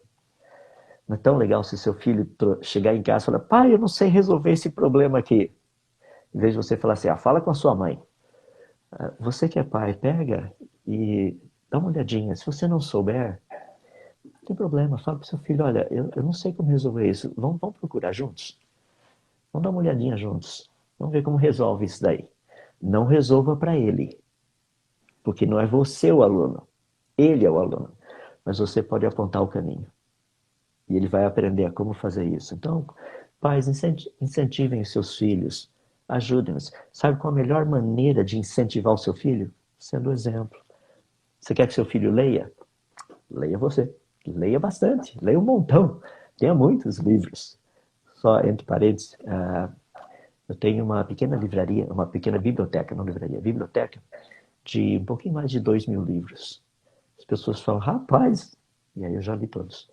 Não é tão legal se seu filho chegar em casa e falar, pai, eu não sei resolver esse problema aqui. Em vez de você falar assim, fala com a sua mãe. Você que é pai, pega e dá uma olhadinha. Se você não souber, não tem problema. Fala para o seu filho, olha, eu não sei como resolver isso. Vamos procurar juntos. Vamos dar uma olhadinha juntos. Vamos ver como resolve isso daí. Não resolva para ele. Porque não é você o aluno. Ele é o aluno. Mas você pode apontar o caminho. E ele vai aprender a como fazer isso. Então, pais, incentivem os seus filhos. Ajudem-nos. Sabe qual a melhor maneira de incentivar o seu filho? Sendo exemplo. Você quer que seu filho leia? Leia você. Leia bastante. Leia um montão. Tenha muitos livros. Só entre parênteses, eu tenho uma pequena livraria, uma pequena biblioteca, não livraria, biblioteca, de um pouquinho mais de 2.000 livros. As pessoas falam, rapaz, e aí eu já li todos.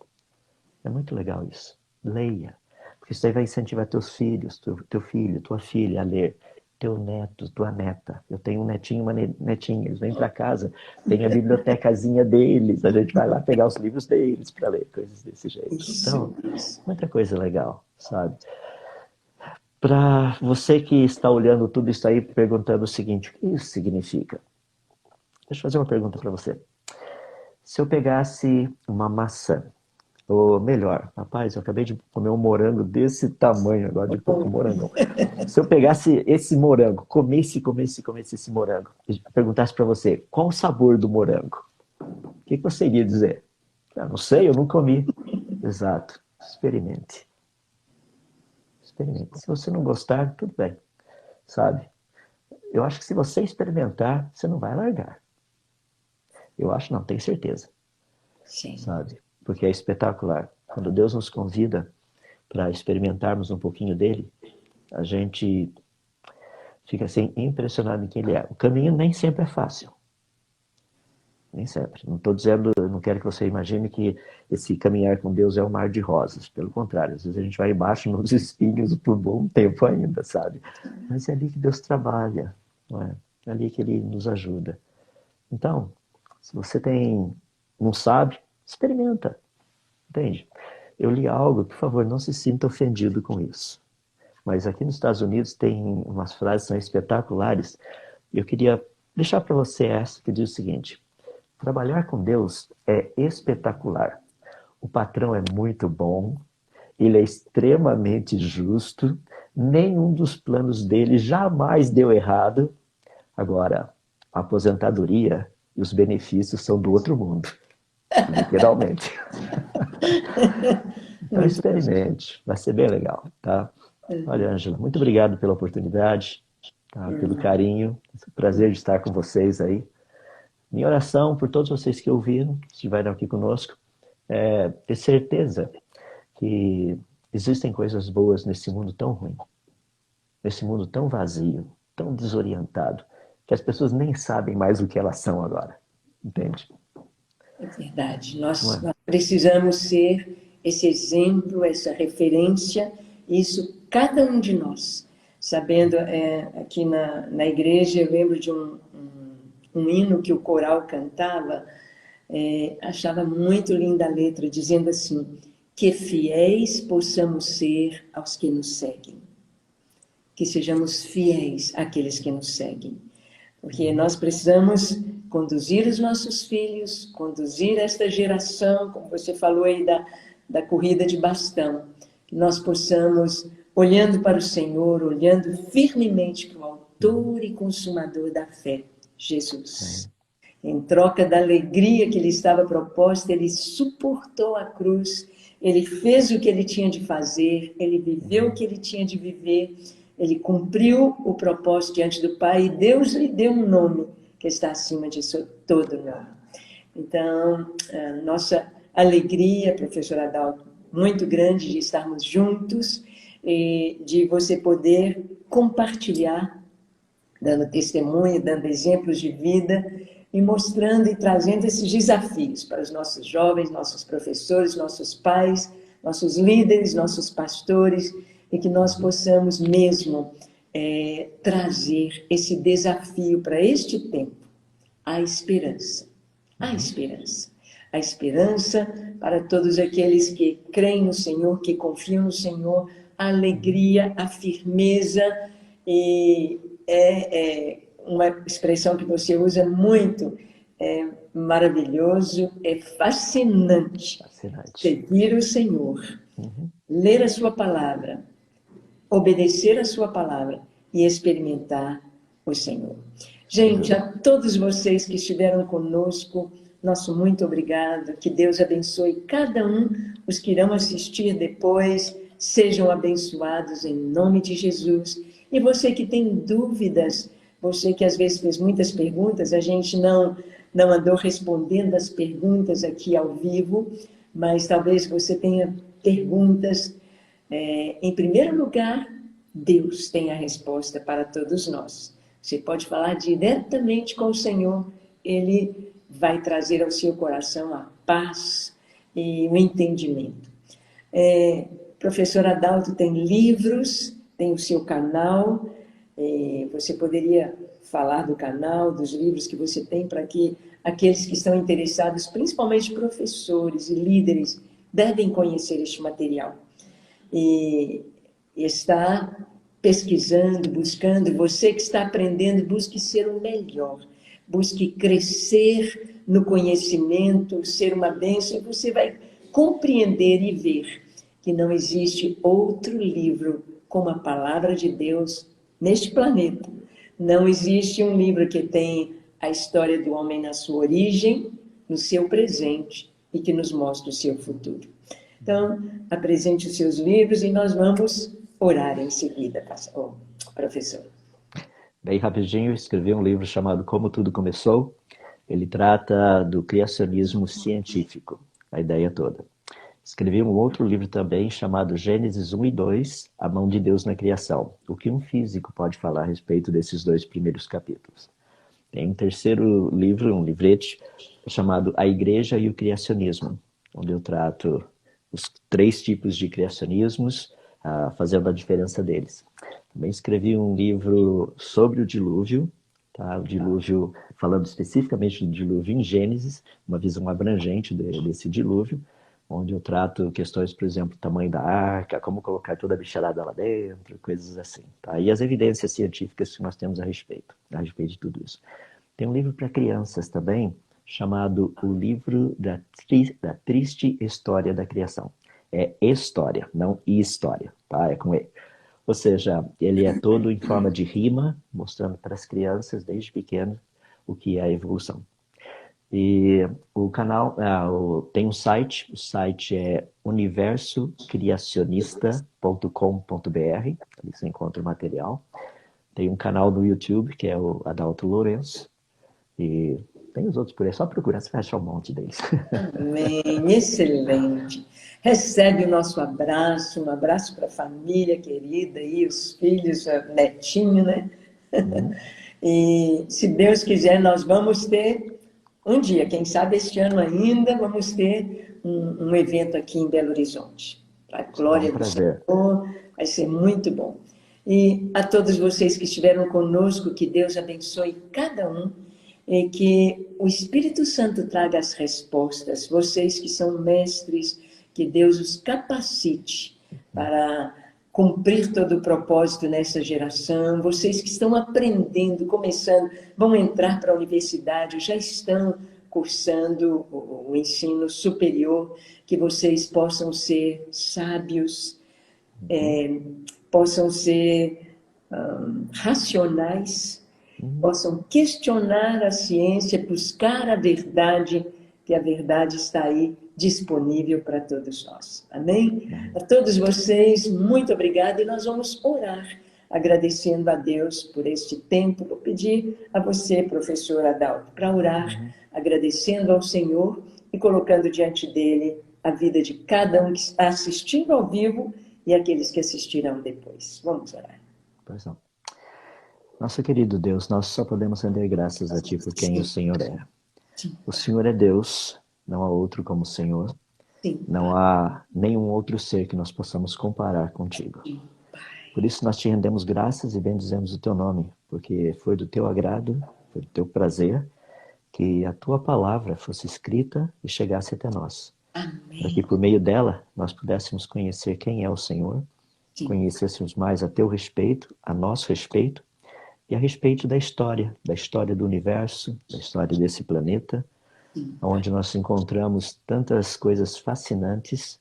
É muito legal isso. Leia. Porque isso aí vai incentivar teus filhos, teu filho, tua filha a ler. Teu neto, tua neta. Eu tenho um netinho, uma netinha. Eles vêm para casa, tem a bibliotecazinha deles. A gente vai lá pegar os livros deles para ler, coisas desse jeito. Então, muita coisa legal, sabe? Para você que está olhando tudo isso aí, perguntando o seguinte, o que isso significa? Deixa eu fazer uma pergunta para você. Se eu pegasse uma maçã, ou melhor, rapaz, eu acabei de comer um morango desse tamanho agora, de pouco morango. Se eu pegasse esse morango, comesse esse morango, e perguntasse para você, qual o sabor do morango? O que você iria dizer? Não sei, eu não comi. Exato. Experimente. Experimente. Se você não gostar, tudo bem. Sabe? Eu acho que se você experimentar, você não vai largar. Eu acho, não, tenho certeza.
Sim.
Sabe? Porque é espetacular. Quando Deus nos convida para experimentarmos um pouquinho dele, a gente fica assim impressionado em quem ele é. O caminho nem sempre é fácil. Nem sempre. Não estou dizendo, não quero que você imagine que esse caminhar com Deus é um mar de rosas. Pelo contrário, às vezes a gente vai embaixo nos espinhos por um bom tempo ainda, sabe? Mas é ali que Deus trabalha, não é? É ali que ele nos ajuda. Então, se você não sabe, experimenta. Entende? Eu li algo, por favor, não se sinta ofendido com isso. Mas aqui nos Estados Unidos tem umas frases que são espetaculares. Eu queria deixar para você essa que diz o seguinte: trabalhar com Deus é espetacular. O patrão é muito bom, ele é extremamente justo, nenhum dos planos dele jamais deu errado. Agora, a aposentadoria e os benefícios são do outro mundo. Literalmente. Então experimente, vai ser bem legal, tá? Olha, Ângela, muito obrigado pela oportunidade, tá? Pelo carinho, prazer de estar com vocês aí. Minha oração por todos vocês que ouviram, que estiveram aqui conosco, é ter certeza que existem coisas boas nesse mundo tão ruim, nesse mundo tão vazio, tão desorientado, que as pessoas nem sabem mais o que elas são agora, entende?
É verdade. Nós precisamos ser esse exemplo, essa referência, isso cada um de nós. Sabendo, aqui na igreja, eu lembro de um hino que o coral cantava, achava muito linda a letra, dizendo assim, que fiéis possamos ser aos que nos seguem. Que sejamos fiéis àqueles que nos seguem. Porque nós precisamos conduzir os nossos filhos, conduzir esta geração, como você falou aí da corrida de bastão, que nós possamos, olhando para o Senhor, olhando firmemente para o autor e consumador da fé, Jesus. Em troca da alegria que lhe estava proposta, ele suportou a cruz, ele fez o que ele tinha de fazer, ele viveu o que ele tinha de viver, ele cumpriu o propósito diante do Pai, e Deus lhe deu um nome que está acima de todo nome. Então, a nossa alegria, professor Adalto, muito grande de estarmos juntos, e de você poder compartilhar, dando testemunho, dando exemplos de vida, e mostrando e trazendo esses desafios para os nossos jovens, nossos professores, nossos pais, nossos líderes, nossos pastores, e que nós possamos mesmo trazer esse desafio para este tempo, a esperança. A esperança. A esperança para todos aqueles que creem no Senhor, que confiam no Senhor, a alegria, a firmeza, e uma expressão que você usa muito, é maravilhoso, é fascinante. Seguir o Senhor, ler a sua palavra, obedecer a sua palavra e experimentar o Senhor. Gente, a todos vocês que estiveram conosco, nosso muito obrigado, que Deus abençoe cada um, os que irão assistir depois, sejam abençoados em nome de Jesus. E você que tem dúvidas, você que às vezes fez muitas perguntas, a gente não andou respondendo as perguntas aqui ao vivo, mas talvez você tenha perguntas. Em primeiro lugar, Deus tem a resposta para todos nós. Você pode falar diretamente com o Senhor, Ele vai trazer ao seu coração a paz e o entendimento. Professor Adalto tem livros, tem o seu canal, você poderia falar do canal, dos livros que você tem, para que aqueles que estão interessados, principalmente professores e líderes, devem conhecer este material. E está pesquisando, buscando, você que está aprendendo, busque ser o melhor, busque crescer no conhecimento, ser uma bênção, e você vai compreender e ver que não existe outro livro como a palavra de Deus neste planeta. Não existe um livro que tem a história do homem na sua origem, no seu presente, e que nos mostra o seu futuro. Então, apresente os seus livros e nós vamos orar em seguida, professor.
Bem rapidinho, escrevi um livro chamado Como Tudo Começou. Ele trata do criacionismo científico, a ideia toda. Escrevi um outro livro também chamado Gênesis 1 e 2, A Mão de Deus na Criação. O que um físico pode falar a respeito desses dois primeiros capítulos. Tem um terceiro livro, um livrete, chamado A Igreja e o Criacionismo, onde eu trato os 3 tipos de criacionismos, fazendo a diferença deles. Também escrevi um livro sobre o dilúvio, tá? O dilúvio, falando especificamente do dilúvio em Gênesis, uma visão abrangente desse dilúvio, onde eu trato questões, por exemplo, tamanho da arca, como colocar toda a bicharada lá dentro, coisas assim. Tá? E as evidências científicas que nós temos a respeito de tudo isso. Tem um livro para crianças também, chamado O Livro da Triste História da Criação. É história, não história, tá? É com E. Ou seja, ele é todo em forma de rima, mostrando para as crianças, desde pequeno, o que é a evolução. E o canal tem um site, o site é universocriacionista.com.br, ali você encontra o material. Tem um canal no YouTube, que é o Adalto Lourenço, e tem os outros por aí, só procurar, você vai achar um monte deles.
Amém, excelente. Recebe o nosso abraço, um abraço para a família querida, e os filhos, netinho, né? E se Deus quiser, nós vamos ter um dia, quem sabe este ano ainda, vamos ter um evento aqui em Belo Horizonte. Para a glória do Senhor, vai ser muito bom. E a todos vocês que estiveram conosco, que Deus abençoe cada um, e que o Espírito Santo traga as respostas. Vocês que são mestres, que Deus os capacite para cumprir todo o propósito nessa geração. Vocês que estão aprendendo, começando, vão entrar para a universidade, já estão cursando o ensino superior, que vocês possam ser sábios, possam ser racionais, possam questionar a ciência, buscar a verdade, que a verdade está aí disponível para todos nós. Amém? A todos vocês, muito obrigada, e nós vamos orar agradecendo a Deus por este tempo. Vou pedir a você, professor Adalto, para orar, agradecendo ao Senhor e colocando diante dele a vida de cada um que está assistindo ao vivo e aqueles que assistirão depois. Vamos orar.
Pois não. Nosso querido Deus, nós só podemos render graças a Ti por quem o Senhor é. O Senhor é Deus, não há outro como o Senhor. Não há nenhum outro ser que nós possamos comparar contigo. Por isso nós te rendemos graças e bendizemos o Teu nome, porque foi do Teu agrado, foi do Teu prazer, que a Tua palavra fosse escrita e chegasse até nós.
Amém.
Para que por meio dela nós pudéssemos conhecer quem é o Senhor, conhecêssemos mais a Teu respeito, a nosso respeito, e a respeito da história do universo, da história desse planeta, onde nós encontramos tantas coisas fascinantes,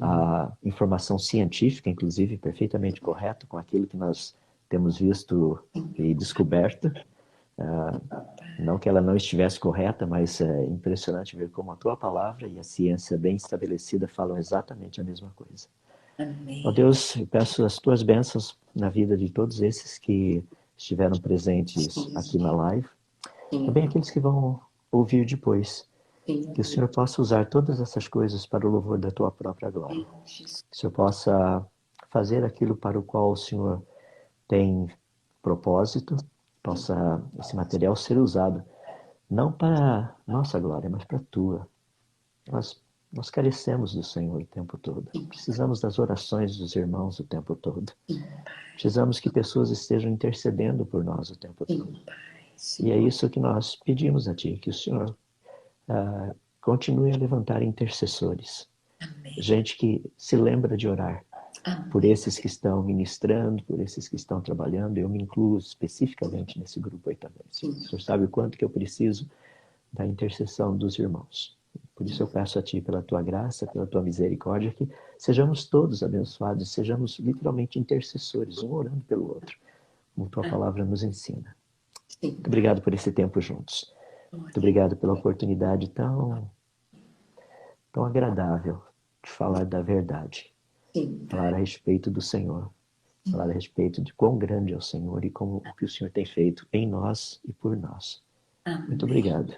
a informação científica, inclusive, perfeitamente correta com aquilo que nós temos visto e descoberto. Não que ela não estivesse correta, mas é impressionante ver como a Tua palavra e a ciência bem estabelecida falam exatamente a mesma coisa.
Amém.
Ó Deus, eu peço as Tuas bênçãos na vida de todos esses que estiveram presentes aqui na live, também aqueles que vão ouvir depois. Que o Senhor possa usar todas essas coisas para o louvor da Tua própria glória. Que o Senhor possa fazer aquilo para o qual o Senhor tem propósito, possa esse material ser usado, não para nossa glória, mas para a Tua. Nós carecemos do Senhor o tempo todo. Precisamos das orações dos irmãos o tempo todo. Precisamos que pessoas estejam intercedendo por nós o tempo todo. E é isso que nós pedimos a Ti, que o Senhor continue a levantar intercessores.
Amém.
Gente que se lembra de orar.
Amém.
Por esses que estão ministrando, por esses que estão trabalhando. Eu me incluo especificamente nesse grupo aí também. O Senhor sabe o quanto que eu preciso da intercessão dos irmãos. Por isso eu peço a Ti, pela Tua graça, pela Tua misericórdia, que sejamos todos abençoados, sejamos literalmente intercessores, um orando pelo outro, como Tua palavra nos ensina. Muito obrigado por esse tempo juntos. Muito obrigado pela oportunidade tão agradável de falar da verdade. Falar a respeito do Senhor. Falar a respeito de quão grande é o Senhor e como o que o Senhor tem feito em nós e por nós.
Amém.
Muito obrigado.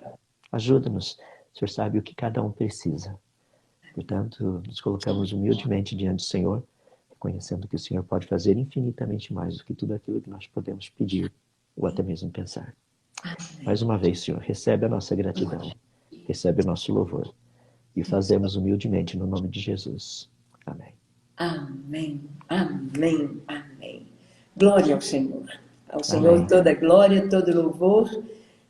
Ajuda-nos. O Senhor sabe o que cada um precisa. Portanto, nos colocamos humildemente diante do Senhor, reconhecendo que o Senhor pode fazer infinitamente mais do que tudo aquilo que nós podemos pedir ou até mesmo pensar. Mais uma vez, Senhor, recebe a nossa gratidão, recebe o nosso louvor e fazemos humildemente no nome de Jesus. Amém.
Amém, amém, amém. Glória ao Senhor. Ao Senhor
Amém.
toda glória, todo louvor.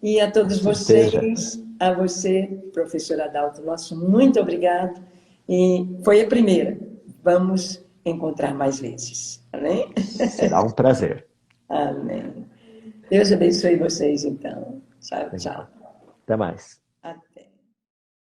E a todos vocês,
Seja.
a você, professor Adalto, nosso muito obrigado. E foi a primeira. Vamos encontrar mais vezes. Amém?
Será um prazer.
Amém. Deus abençoe vocês, então. Tchau, tchau.
Até mais.
Até.